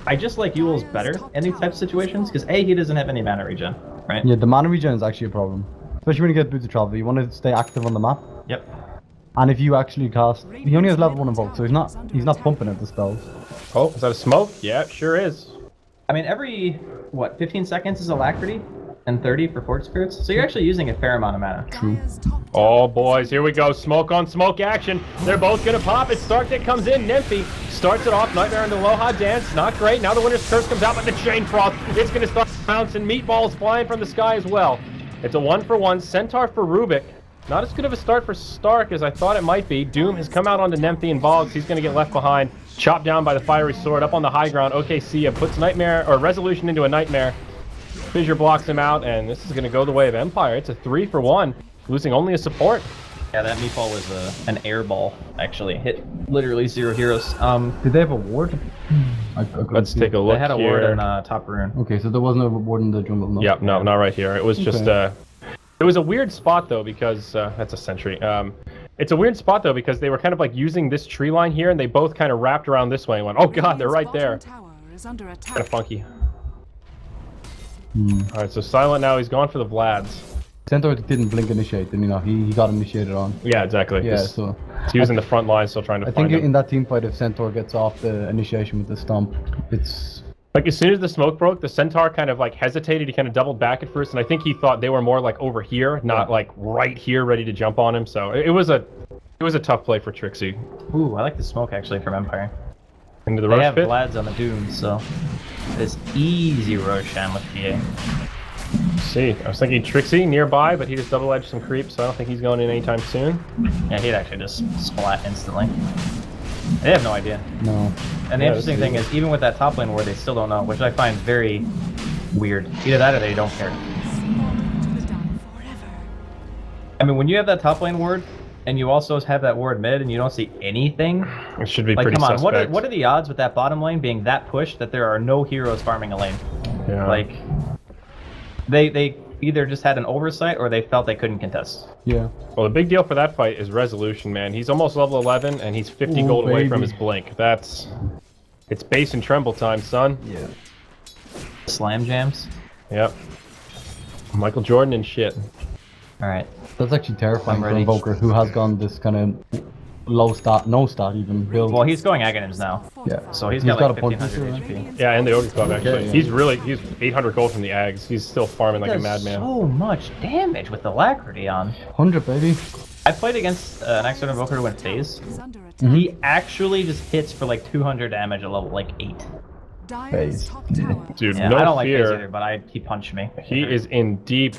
I just like Yules better in these types of situations because A, he doesn't have any mana regen, right? Yeah, the mana regen is actually a problem. Especially when you get boots of travel, you want to stay active on the map. Yep. And if you actually cast, he only has level 1 invoke, so he's not pumping at the spells. Oh, is that a smoke? Yeah, it sure is. I mean, every, what, 15 seconds is Alacrity? And 30 for Forge Spirits? So you're actually using a fair amount of mana. True. Oh, boys, here we go. Smoke on smoke action. They're both going to pop. It's Stark that comes in. Nymphy starts it off. Nightmare into Aloha Dance. Not great. Now the Winter's Curse comes out, but the Chain Frost. It's going to start bouncing. Meatballs flying from the sky as well. It's a 1-for-1. Centaur for Rubik. Not as good of a start for Stark as I thought it might be. Doom has come out onto Nymphy and Boggs. He's going to get left behind. Chopped down by the Fiery Sword. Up on the high ground. OKC puts Nightmare, or Resolution into a Nightmare. Fissure blocks him out, and this is going to go the way of Empire. It's a 3-for-1, losing only a support. Yeah, that meatball was an air ball, actually. Hit literally 0 heroes. Did they have a ward? Let's take a look. They had a here. ward in top rune. Okay, so there wasn't a ward in the jungle. No. Yep, no, not right here. It was just, it was a weird spot, though, because, that's a sentry. It's a weird spot, though, because they were kind of like using this tree line here, and they both kind of wrapped around this way and went, oh god, they're right there. Kind of funky. Alright, so Silent now, he's gone for the Vlads. Centaur didn't blink initiate, and he got initiated on. Yeah, exactly. Yeah, so he was in the front line, still trying to find him. I think in that team fight, if Centaur gets off the initiation with the stomp, it's... Like, as soon as the smoke broke, the Centaur kind of, like, hesitated. He kind of doubled back at first, and I think he thought they were more, like, over here, not, like, right here, ready to jump on him. So it was a tough play for Trixie. Ooh, I like the smoke, actually, from Empire. Into the rush pit. They have Vlads on the Dooms, so it's easy Roshan with PA. See, I was thinking Trixie nearby, but he just double-edged some creeps, so I don't think he's going in anytime soon. Yeah, he'd actually just splat instantly. They have no idea. No. And the interesting thing is, even with that top lane ward, they still don't know, which I find very weird. Either that or they don't care. I mean, when you have that top lane ward, and you also have that ward mid, and you don't see anything, it should be like, pretty come on, suspect. what are the odds with that bottom lane being that pushed that there are no heroes farming a lane? Yeah. Like, they either just had an oversight or they felt they couldn't contest. Yeah. Well, the big deal for that fight is Resolution, man. He's almost level 11, and he's 50 gold away from his blink. It's base and tremble time, son. Yeah. Slam jams? Yep. Michael Jordan and shit. Alright. That's actually terrifying for Invoker, who has gone this kind of low stat, no stat even build. Well, he's going Aghanims now. Yeah. So he's got like a point 1500 HP. Yeah, and the Ogre Club, actually. Okay, yeah. He's 800 gold from the Ags. He's still farming like a madman. So much damage with Alacrity on. 100, baby. I played against an Exort Invoker who went phase. He actually just hits for like 200 damage at level like 8. Phase. Dude, Yeah, no I don't like fear. phase either, but he punched me. He is in deep.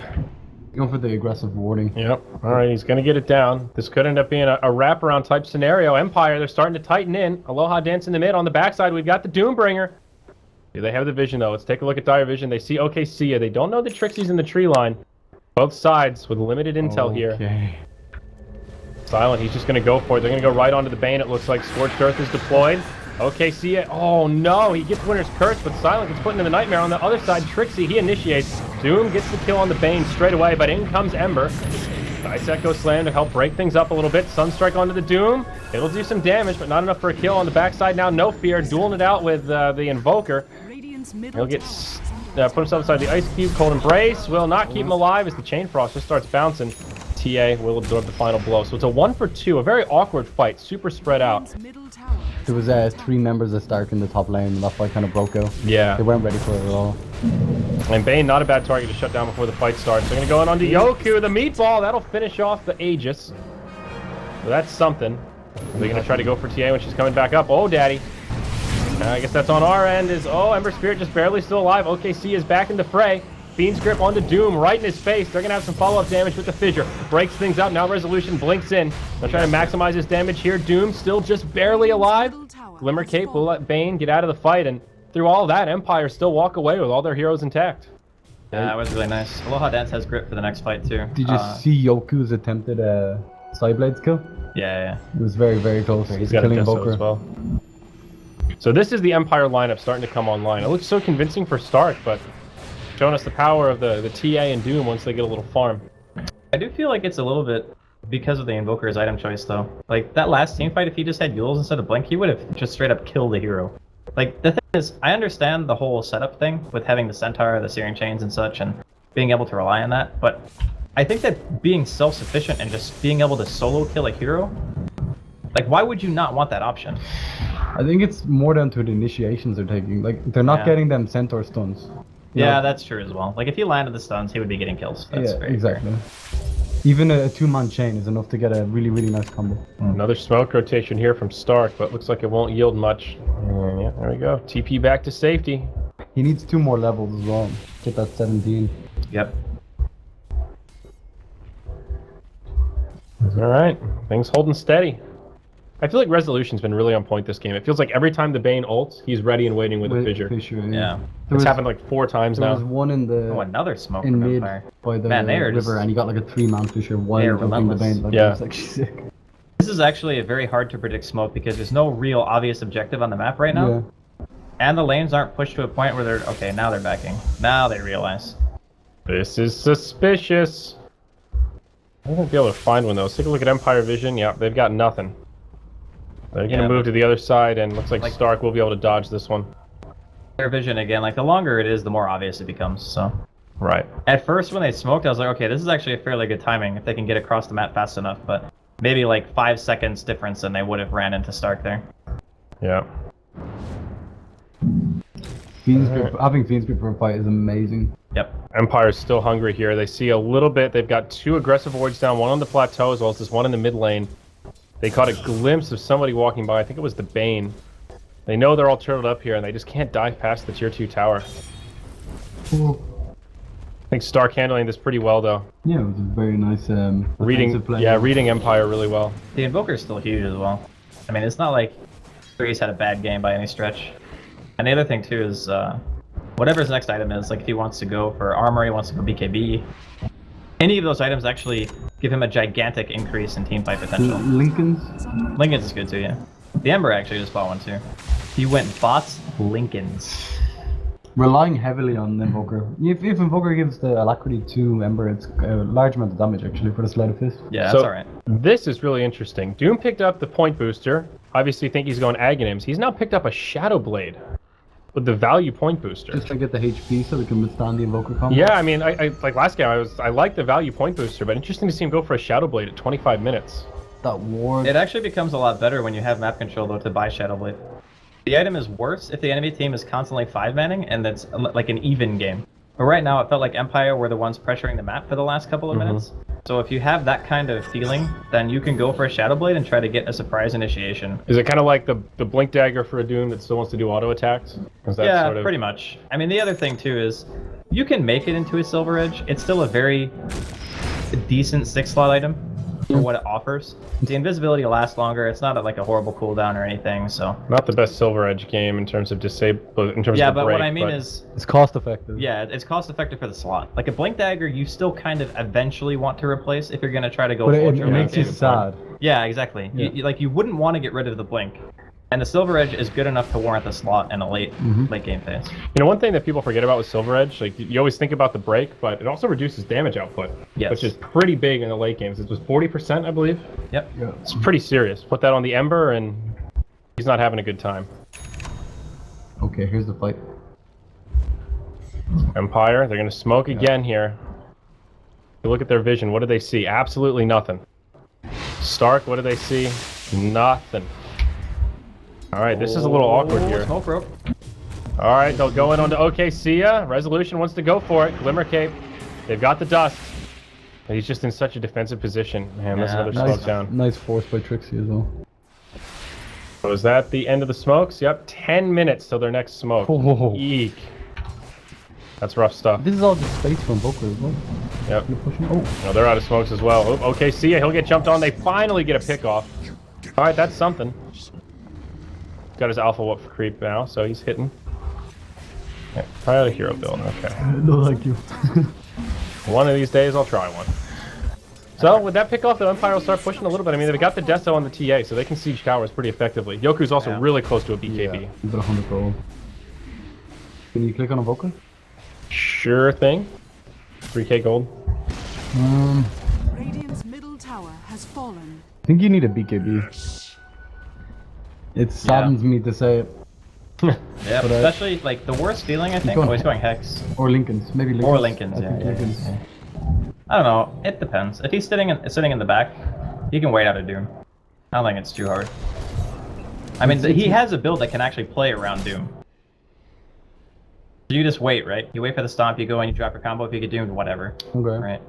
Going for the aggressive warding. Yep. All right, he's going to get it down. This could end up being a wraparound type scenario. Empire, they're starting to tighten in. Aloha Dance in the mid. On the backside, we've got the Doombringer. Do they have the vision, though? Let's take a look at Dire Vision. They see OKC. They don't know the Trixie's in the tree line. Both sides with limited intel here. Silent, he's just going to go for it. They're going to go right onto the Bane. It looks like Scorched Earth is deployed. OKC, oh no, he gets Winter's Curse, but Silent gets put into the Nightmare. On the other side, Trixie, he initiates. Doom gets the kill on the Bane straight away, but in comes Ember. Nice Echo Slam to help break things up a little bit. Sunstrike onto the Doom. It'll do some damage, but not enough for a kill. On the backside now, No Fear, dueling it out with the Invoker. He'll get put himself inside the Ice Cube. Cold Embrace will not keep him alive as the Chain Frost just starts bouncing. TA will absorb the final blow. So it's a 1-for-2, a very awkward fight, super spread out. There was 3 members of Stark in the top lane, and that fight kind of broke out. Yeah. They weren't ready for it at all. And Bane, not a bad target to shut down before the fight starts. They're going to go in onto Yoku, the meatball. That'll finish off the Aegis. So that's something. Are they going to try to go for TA when she's coming back up? Oh, daddy. I guess that's on our end. Ember Spirit just barely still alive. OKC is back in the fray. Fiend's Grip onto Doom right in his face. They're going to have some follow-up damage with the Fissure. Breaks things up. Now Resolution blinks in. They're trying to maximize his damage here. Doom still just barely alive. Glimmer Cape will let Bane get out of the fight. And through all that, Empire still walk away with all their heroes intact. Yeah, that was really nice. Aloha Dance has grip for the next fight, too. Did you see Yoku's attempted Sideblades kill? Yeah. It was very, very close. He's got a Deso as well. So this is the Empire lineup starting to come online. It looks so convincing for Stark, but showing us the power of the TA and Doom once they get a little farm. I do feel like it's a little bit because of the Invoker's item choice, though. Like, that last team fight, if he just had Yules instead of Blink, he would have just straight up killed the hero. Like, the thing is, I understand the whole setup thing with having the Centaur, the Searing Chains and such, and being able to rely on that, but I think that being self-sufficient and just being able to solo kill a hero, like, why would you not want that option? I think it's more down to the initiations they're taking. Like, they're not getting them Centaur stuns. Yeah, that's true as well. Like, if he landed the stuns, he would be getting kills. That's very exactly. fair. Even a two-man chain is enough to get a really, really nice combo. Another smoke rotation here from Stark, but looks like it won't yield much. Yeah, there we go. TP back to safety. He needs 2 more levels as well. Get that 17. Yep. All right, things holding steady. I feel like Resolution's been really on point this game. It feels like every time the Bane ults, he's ready and waiting with a Fissure. Yeah. It's happened like 4 times now. There was one in the... Oh, another smoke in mid Empire. by the river, just... and he got like a 3-man Fissure while invoking the Bane. Like, yeah. It was actually sick. This is actually a very hard to predict smoke because there's no real obvious objective on the map right now. Yeah. And the lanes aren't pushed to a point where they're... Okay, now they're backing. Now they realize. This is suspicious. I won't be able to find one though. Let's take a look at Empire Vision. Yeah, they've got nothing. They're going to move to the other side, and looks like Stark will be able to dodge this one. Their vision, again, like, the longer it is, the more obvious it becomes, so... Right. At first, when they smoked, I was like, okay, this is actually a fairly good timing if they can get across the map fast enough, but maybe, like, 5 seconds difference and they would have ran into Stark there. Yeah. Having Fiend's Grip for a fight is amazing. Yep. Empire's still hungry here. They see a little bit. They've got 2 aggressive wards down, one on the plateau as well as this one in the mid lane. They caught a glimpse of somebody walking by. I think it was the Bane. They know they're all turtled up here, and they just can't dive past the tier 2 tower. Ooh. I think Stark handling this pretty well, though. Yeah, it was a very nice reading Empire really well. The Invoker's still huge as well. I mean, it's not like Breeze had a bad game by any stretch. And the other thing, too, is whatever his next item is, like if he wants to go for armor, he wants to go BKB, any of those items actually give him a gigantic increase in teamfight potential. Lincoln's is good too, yeah. The Ember actually just bought one too. He went bots Lincoln's. Relying heavily on Invoker. If Invoker gives the alacrity to Ember, it's a large amount of damage actually for the Sleight of Fist. Yeah, that's alright. This is really interesting. Doom picked up the point booster. Obviously think he's going Aghanims. He's now picked up a Shadow Blade with the value point booster. Just to get the HP so we can withstand the Invoker combo. Yeah, I mean, I like last game, I liked the value point booster, but interesting to see him go for a Shadow Blade at 25 minutes. That ward. It actually becomes a lot better when you have map control though to buy Shadow Blade. The item is worse if the enemy team is constantly 5-manning and that's like an even game. But right now it felt like Empire were the ones pressuring the map for the last couple of minutes. So if you have that kind of feeling, then you can go for a Shadow Blade and try to get a surprise initiation. Is it kind of like the Blink Dagger for a Doom that still wants to do auto attacks? Yeah, pretty much. I mean, the other thing too is you can make it into a Silver Edge. It's still a very decent 6-slot item for what it offers. The invisibility will last longer. It's not like a horrible cooldown or anything, so... Not the best Silver Edge game in terms of Yeah, but what I mean is... It's cost effective. Yeah, it's cost effective for the slot. Like a Blink Dagger, you still kind of eventually want to replace if you're going to try to go... But it makes you sad. Yeah, exactly. Yeah. You wouldn't want to get rid of the Blink. And the Silver Edge is good enough to warrant the slot in a late game phase. You know, one thing that people forget about with Silver Edge, like you always think about the break, but it also reduces damage output, which is pretty big in the late games. It was 40%, I believe. Yep. Yeah. It's pretty serious. Put that on the Ember, and he's not having a good time. Okay, here's the fight. Empire, they're going to smoke again here. You look at their vision. What do they see? Absolutely nothing. Stark, what do they see? Nothing. All right, this is a little awkward here. Smoke rope. All right, they'll go in onto OKC. Resolution wants to go for it. Glimmer Cape. They've got the dust. But he's just in such a defensive position. Man, that's another smoke down. Nice force by Trixie as well. Was that the end of the smokes? Yep, 10 minutes till their next smoke. Oh. Eek. That's rough stuff. This is all just space from Boca as well. Yep. You're pushing. Oh. No, they're out of smokes as well. Oh, okay, see ya. He'll get jumped on. They finally get a pick off. All right, that's something. Got his alpha whoop for creep now, so he's hitting. Yeah, try out a hero build. Okay. No, thank you. One of these days, I'll try one. So, with that pick off, the Empire will start pushing a little bit. I mean, they've got the Deso on the TA, so they can siege towers pretty effectively. Yoku's also really close to a BKB. Yeah, he's got 100 gold. Can you click on a Boca? Sure thing. 3k gold. Radiant's middle tower has fallen. I think you need a BKB. It saddens me to say it. Yeah, but especially like the worst feeling I think. Oh, he's going Hex. Or Lincoln's, maybe Lincoln's. Or Lincoln's, yeah. Lincoln's. I don't know. It depends. If he's sitting in the back, he can wait out a Doom. I don't think it's too hard. I mean, he has a build that can actually play around Doom. So you just wait, right? You wait for the stomp, you go and you drop your combo. If you get doomed, whatever. Okay. Right.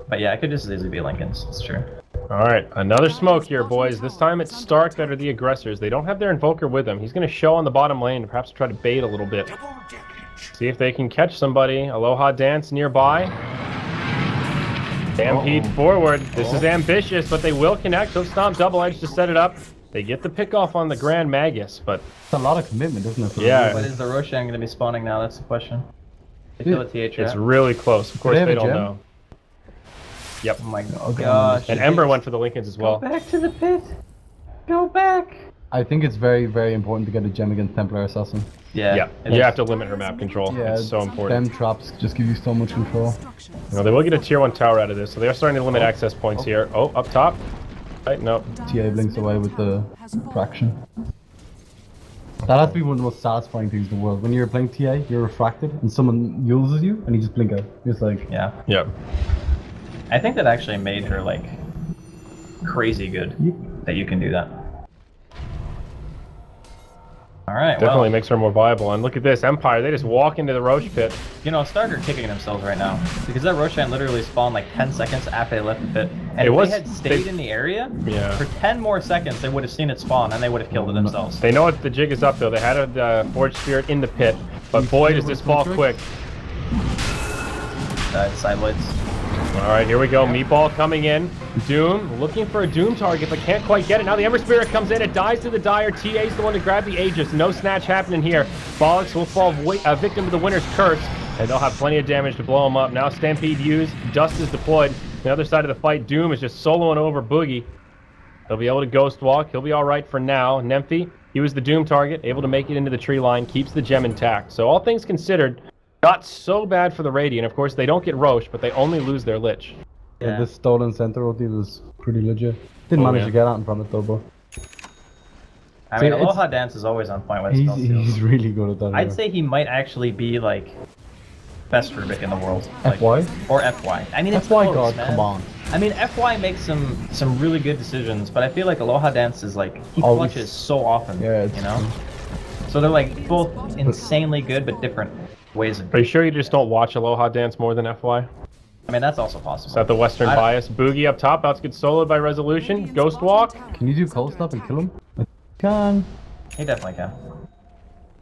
But yeah, it could just easily be Lincoln's. It's true. All right, another smoke here, boys. This time it's Stark that are the aggressors. They don't have their Invoker with them. He's going to show on the bottom lane, perhaps try to bait a little bit. See if they can catch somebody. Aloha Dance nearby. Stampede forward. This is ambitious, but they will connect. Hook Stomp double edge to set it up. They get the pick off on the Grand Magus, but it's a lot of commitment, isn't it? Yeah. But is the Roshan going to be spawning now? That's the question. They feel a TH it's really close. Of course, they don't know. Yep. Oh my gosh. And Ember went for the Lincolns as well. Go back to the pit. Go back. I think it's very, very important to get a gem against Templar Assassin. Yeah. You have to limit her map control. Yeah, it's so important. Them traps just give you so much control. No, they will get a tier 1 tower out of this, so they are starting to limit access points here. Oh, up top. Right, no. TA blinks away with the fraction. That has to be one of the most satisfying things in the world. When you're playing TA, you're refracted, and someone uses you, and you just blink out. It's like... Yeah. Yep. I think that actually made her, like, crazy good. That you can do that. Alright, Definitely makes her more viable. And look at this, Empire, they just walk into the Roche pit. You know, Stark are kicking themselves right now. Because that Roshan literally spawned like 10 seconds after they left the pit. And if they had stayed in the area, for 10 more seconds, they would have seen it spawn and they would have killed it themselves. They know what the jig is up though. They had a Forge Spirit in the pit. But boy, does this fall quick. Side blades. Alright, here we go. Meatball coming in. Doom looking for a Doom target, but can't quite get it. Now the Ember Spirit comes in. It dies to the Dire. TA's the one to grab the Aegis. No snatch happening here. Bollocks will fall victim to the Winter's Curse, and they'll have plenty of damage to blow him up. Now Stampede used. Dust is deployed. The other side of the fight, Doom is just soloing over Boogie. He'll be able to Ghost Walk. He'll be alright for now. Nemphy, he was the Doom target, able to make it into the tree line, keeps the gem intact. So all things considered, not so bad for the Radiant. Of course, they don't get Roche, but they only lose their Lich. Yeah, this stolen center ulti was pretty legit. Didn't manage to get out in front of Turbo. I mean, Aloha Dance is always on point with spell steals. He's really good at that. I'd say he might actually be, like, best Rubik in the world. Like, FY? Or FY. I mean, it's FY close, God, man. come on. I mean, FY makes some really good decisions, but I feel like Aloha Dance is, like, he clutches so often, you know? So they're, like, both insanely good, but different ways of... Are you sure you just don't watch Aloha Dance more than FY? I mean, that's also possible. Is that the Western bias? Boogie up top, about to get soloed by Resolution. Ghost Walk. Can you do cold stop and kill him? I can. He definitely can.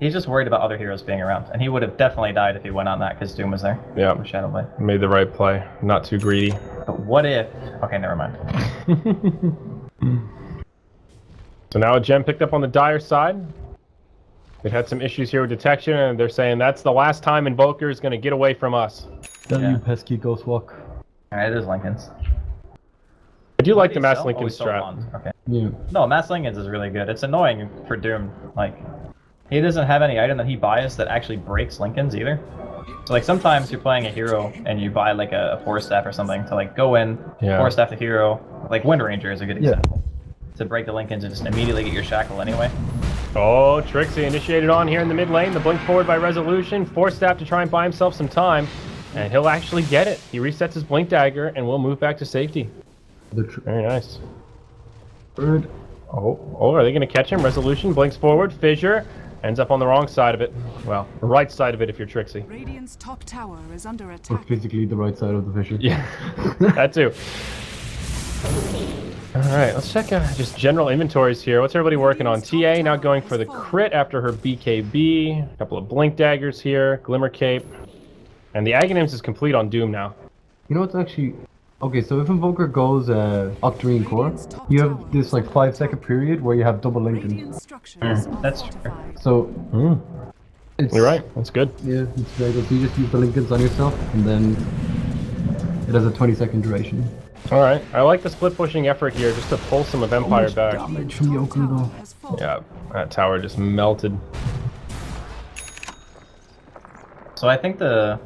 He's just worried about other heroes being around, and he would have definitely died if he went on that because Doom was there. Yeah. With Shadowblade. Made the right play. Not too greedy. But what if... Okay, never mind. So now a gem picked up on the Dire side. They've had some issues here with detection, and they're saying that's the last time Invoker is going to get away from us. You pesky Ghost Walk. Alright, it is Lincoln's. I do like the Mass Lincoln strat. Okay. Yeah. No, Mass Lincoln's is really good. It's annoying for Doom. Like, he doesn't have any item that he buys that actually breaks Lincoln's either. So, like, sometimes you're playing a hero and you buy, like, a Force Staff or something to, like, go in, Force Staff the hero. Like, Wind Ranger is a good example. To break the Lincolns and just immediately get your Shackle anyway. Oh, Trixie initiated on here in the mid lane. The blink forward by Resolution. Force Staff to try and buy himself some time. And he'll actually get it. He resets his Blink Dagger and we'll move back to safety. Very nice. Bird. Oh, are they going to catch him? Resolution blinks forward. Fissure ends up on the wrong side of it. Well, the right side of it if you're Trixie. Radiant's top tower is under attack. Or physically the right side of the fissure. Yeah, that too. Alright, let's check just general inventories here. What's everybody working on? TA now going for the crit after her BKB. A couple of Blink Daggers here. Glimmer Cape. And the Aghanims is complete on Doom now. You know what's actually... Okay, so if Invoker goes Octarine Core, you have this like 5-second period where you have double Lincoln. That's true. So... You're right, that's good. Yeah, it's very good. So you just use the Lincolns on yourself, and then it has a 20-second duration. Alright, I like the split pushing effort here just to pull some of Empire back. Damage from Yoku though. Yeah, that tower just melted. So I think the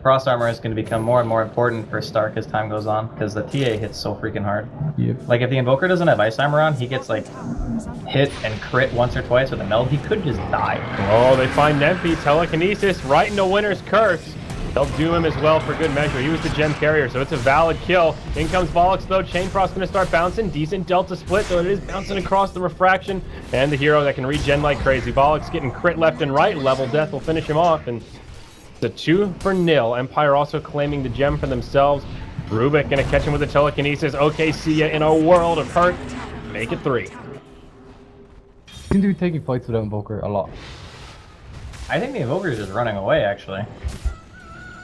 Frost Armor is going to become more and more important for Stark as time goes on, because the TA hits so freaking hard. Yep. Like if the Invoker doesn't have Ice Armor on, he gets like hit and crit once or twice with a meld, he could just die. Oh, they find Nemphy, telekinesis right into Winter's Curse. They'll do him as well for good measure. He was the gem carrier, so it's a valid kill. In comes Volix though. Chain Frost gonna start bouncing. Decent Delta split, so it is bouncing across the refraction. And the hero that can regen like crazy. Volix getting crit left and right. Level Death will finish him off. And it's a 2-0. Empire also claiming the gem for themselves. Rubik gonna catch him with the telekinesis. Okay, see ya in a world of hurt. Make it 3. You can do taking fights without Invoker a lot. I think the Invoker is just running away, actually.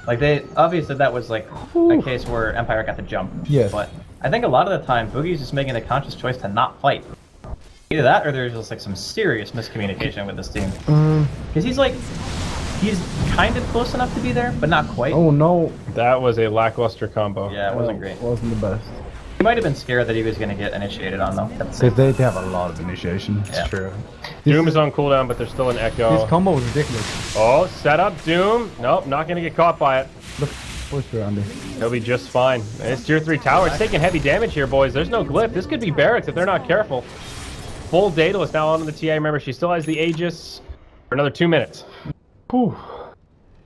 Like, they obviously that was like a case where Empire got the jump. Yeah. But I think a lot of the time, Boogie's just making a conscious choice to not fight. Either that, or there's just like some serious miscommunication with this team. Because he's kind of close enough to be there, but not quite. Oh no. That was a lackluster combo. Yeah, it wasn't great. Wasn't the best. He might have been scared that he was going to get initiated on, though. Because they have a lot of initiation. Yeah. True. Doom is on cooldown, but there's still an echo. This combo is ridiculous. Oh, set up Doom. Nope, not gonna get caught by it. Look, push around it. He'll be just fine. It's tier 3 tower. It's taking heavy damage here, boys. There's no glyph. This could be barracks if they're not careful. Full Daedalus now on the TA. Remember, she still has the Aegis for another 2 minutes. Whew.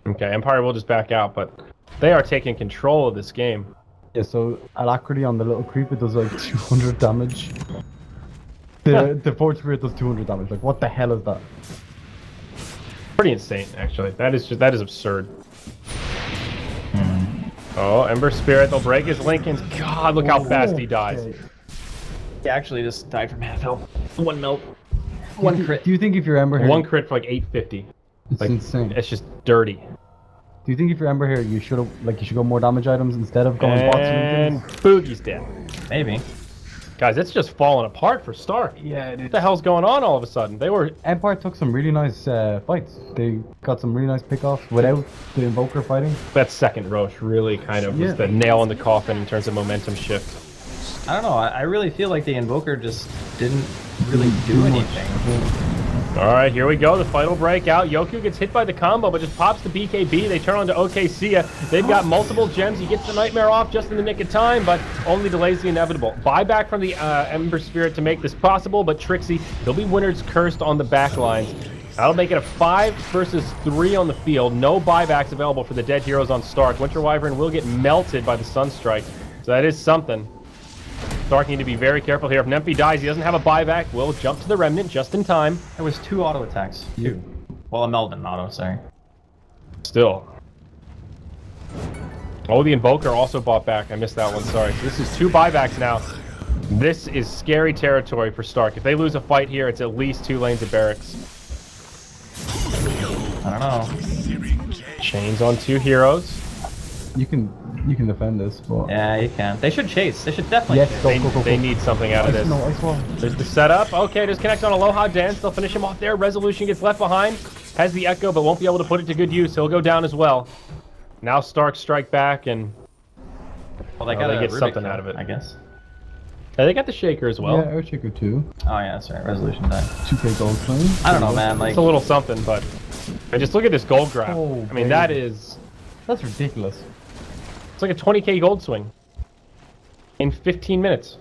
Okay, Empire will just back out, but they are taking control of this game. Yeah, so Alacrity on the little creep, it does like 200 damage. The Forge Spirit does 200 damage. Like, what the hell is that? Pretty insane, actually. That is absurd. Oh, Ember Spirit, they'll break his Lincolns. God, look how fast he dies. Okay. He actually just died from half health. 1 melt. 1 crit. Do you think if you're Ember here... 1 crit for like 850. It's Like, insane. it's just dirty. Do you think if you're Ember here, you should go more damage items instead of going box And Lincolns? Boogie's dead. Maybe. Guys, it's just falling apart for Stark. Yeah, What the hell's going on all of a sudden? They were... Empire took some really nice fights. They got some really nice pickoffs without the Invoker fighting. That second Roche really kind of was the nail in the coffin in terms of momentum shift. I don't know. I really feel like the Invoker just didn't really do anything. Alright, here we go. The fight will break out. Yoku gets hit by the combo, but just pops the BKB. They turn on to OKC. They've got multiple gems. He gets the Nightmare off just in the nick of time, but only delays the inevitable. Buyback from the Ember Spirit to make this possible, but Trixie, he'll be Winter's Cursed on the back lines. That'll make it a 5 versus 3 on the field. No buybacks available for the dead heroes on Stark. Winter Wyvern will get melted by the Sunstrike, so that is something. Stark need to be very careful here. If Nemphy dies, he doesn't have a buyback. We'll jump to the Remnant just in time. There was 2 auto attacks. 2. Well, a Melvin auto, sorry. Still. Oh, the Invoker also bought back. I missed that one, sorry. So this is 2 buybacks now. This is scary territory for Stark. If they lose a fight here, it's at least 2 lanes of barracks. I don't know. Chains on 2 heroes. You can defend this, but... Yeah, you can. They should chase. They should definitely chase. They need something out of this. No, ice wall. There's the setup. Okay, just connect on Aloha Dance. They'll finish him off there. Resolution gets left behind. Has the Echo, but won't be able to put it to good use. He'll go down as well. Now Stark strike back, and Well, they got get something out of it. I guess. Yeah, they got the Shaker as well. Yeah, Earthshaker 2. Oh yeah, that's right. Resolution died. 2k gold claim. I don't know, man. Like, It's a little something, but... And just look at this gold graph. Oh, I mean, that is... That's ridiculous. It's like a 20k gold swing. In 15 minutes.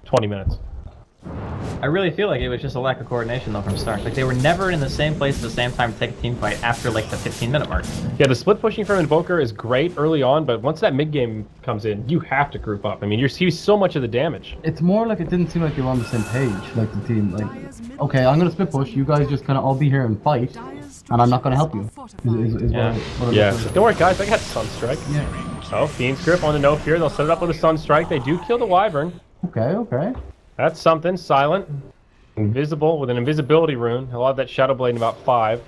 20 minutes. I really feel like it was just a lack of coordination though from Stark. Like they were never in the same place at the same time to take a team fight after like the 15-minute mark. Yeah, the split pushing from Invoker is great early on, but once that mid game comes in, you have to group up. I mean, you're seeing so much of the damage. It's more like it didn't seem like they were on the same page, like the team. Like, okay, I'm gonna split push. You guys just kind of all be here and fight, and I'm not gonna help you. Is Yeah. Don't worry, guys. I got Sunstrike. Yeah. Oh, Fiend's Grip on the No Fear. They'll set it up with a Sunstrike. They do kill the Wyvern. Okay. That's something. Silent. Invisible with an invisibility rune. He'll have that Shadow Blade in about 5.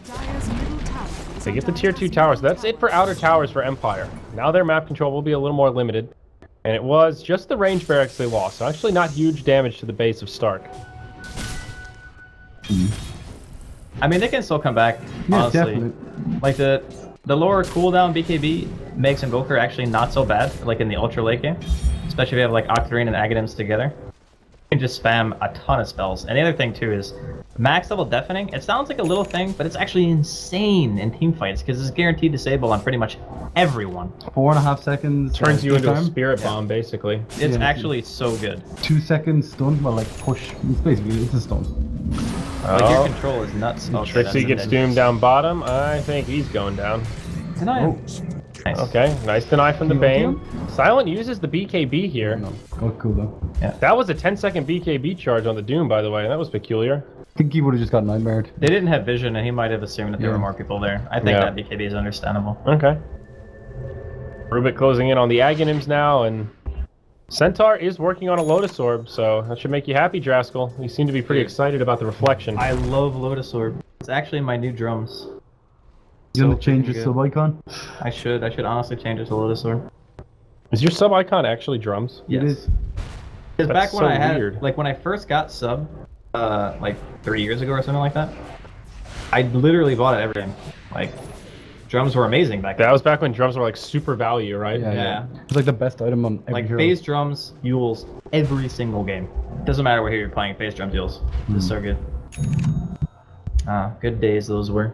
Dire's middle tower is They get the under tier 2 towers. That's it for outer towers for Empire. Now their map control will be a little more limited. And it was just the range barracks they lost. So actually not huge damage to the base of Stark. I mean, they can still come back, honestly. Definitely. Like, the lower cooldown BKB makes Invoker actually not so bad, like in the Ultra late game. Especially if you have, like, Octarine and Aghanims together. You can just spam a ton of spells. And the other thing, too, is max level Deafening. It sounds like a little thing, but it's actually insane in team fights, because it's guaranteed disable on pretty much everyone. 4.5 seconds. Turns you into a time. Spirit Bomb, basically. It's actually so good. 2 seconds stun, well, like push. It's basically, it's a stun. Like, your control is nuts. Okay, Trixie gets doomed down bottom. I think he's going down. Deny him. Nice. Okay, nice deny from the You Bane. Silent uses the BKB here. No. Oh, cool though. That was a 10-second BKB charge on the Doom, by the way. That was peculiar. I think he would have just got nightmared. They didn't have vision, and he might have assumed that there were more people there. I think Yeah. that BKB is understandable. Okay. Rubik closing in on the Aghanims now, and Centaur is working on a Lotus Orb, so that should make you happy, Draskell. You seem to be pretty excited about the reflection. I love Lotus Orb. It's actually my new drums. You gonna So change your good. sub icon? I should honestly change it to Lotus Orb. Is your sub icon actually drums? It is. Because That's back when so I had, weird. like when I first got sub, like 3 years ago or something like that, I literally bought it every game. Like, drums were amazing back then. That was back when drums were like super value, right? Yeah. It's like the best item on every Like hero. phase drums, Yules, every single game. Doesn't matter what hero you're playing, phase drums, Yules. It's so good. Ah, good days those were.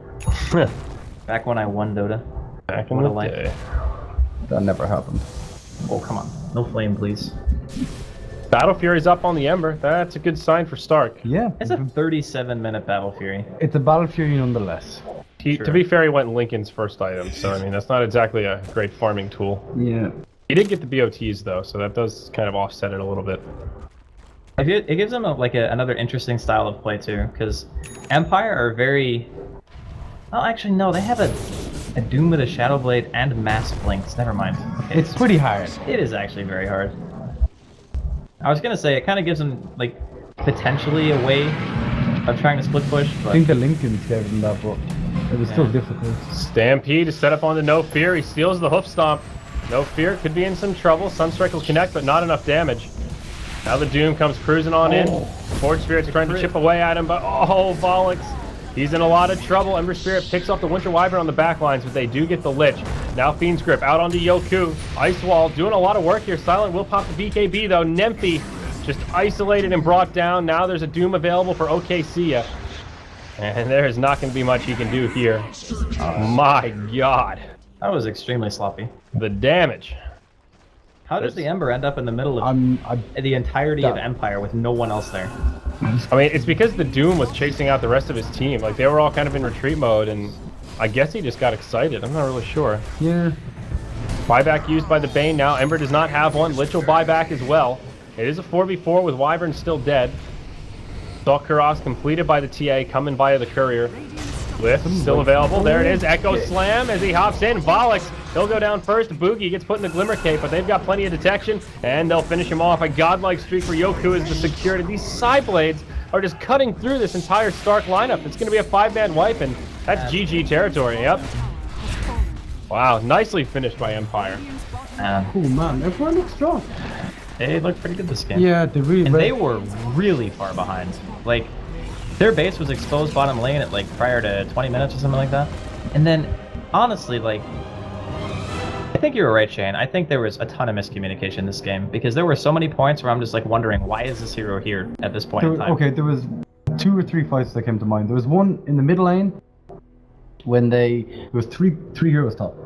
Back when I won Dota. Back in What the a life. day. That never happened. Oh, come on. No flame, please. Battle Fury's up on the Ember. That's a good sign for Stark. Yeah. It's a 37-minute Battle Fury. It's a Battle Fury nonetheless. To be fair, he went Lincoln's first item, so I mean that's not exactly a great farming tool. Yeah. He did get the BOTs though, so that does kind of offset it a little bit. It gives them another interesting style of play too, because Empire are very... Well, actually, no, they have a Doom with a Shadow Blade and Mass Blinks. Never mind. Okay. It's pretty hard. It is actually very hard. I was gonna say, it kind of gives them, like, potentially a way of trying to split push, I but... think the Lincolns gave them that, but it was still difficult. Stampede is set up on the No Fear. He steals the Hoof Stomp. No Fear could be in some trouble. Sunstrike will connect, but not enough damage. Now the Doom comes cruising on in. Forge Spirit's trying to chip away at him, but oh, Volix. He's in a lot of trouble. Ember Spirit picks up the Winter Wyvern on the back lines, but they do get the Lich. Now Fiend's Grip out onto Yoku. Ice Wall doing a lot of work here. Silent will pop the BKB though. Nymphy just isolated and brought down. Now there's a Doom available for OKC. And there is not going to be much he can do here. My God. That was extremely sloppy. The damage. How does the Ember end up in the middle of I'm the entirety of Empire with no one else there? I mean, it's because the Doom was chasing out the rest of his team. Like, they were all kind of in retreat mode, and I guess he just got excited. I'm not really sure. yeah. Buyback used by the Bane now. Ember does not have one. Lich will buy back as well. It is a 4v4 with Wyvern still dead. Stalk Kuros completed by the TA, coming via the Courier. Lift still available. There it is. Echo Slam as he hops in. Volix, he'll go down first. Boogie gets put in the Glimmer Cape, but they've got plenty of detection, and they'll finish him off. A godlike streak for Yoku is the security. These Psyblades are just cutting through this entire Stark lineup. It's going to be a 5-man wipe, and that's GG territory. Yep. Wow, nicely finished by Empire. Oh man, everyone looks strong. They looked pretty good this game. Yeah, they really. And they were really far behind. Like, their base was exposed bottom lane at like prior to 20 minutes or something like that. And then, honestly, like, I think you were right, Shane. I think there was a ton of miscommunication in this game because there were so many points where I'm just like wondering, why is this hero here at this point in time? Okay, there was 2 or 3 fights that came to mind. There was one in the middle lane when there was three heroes top.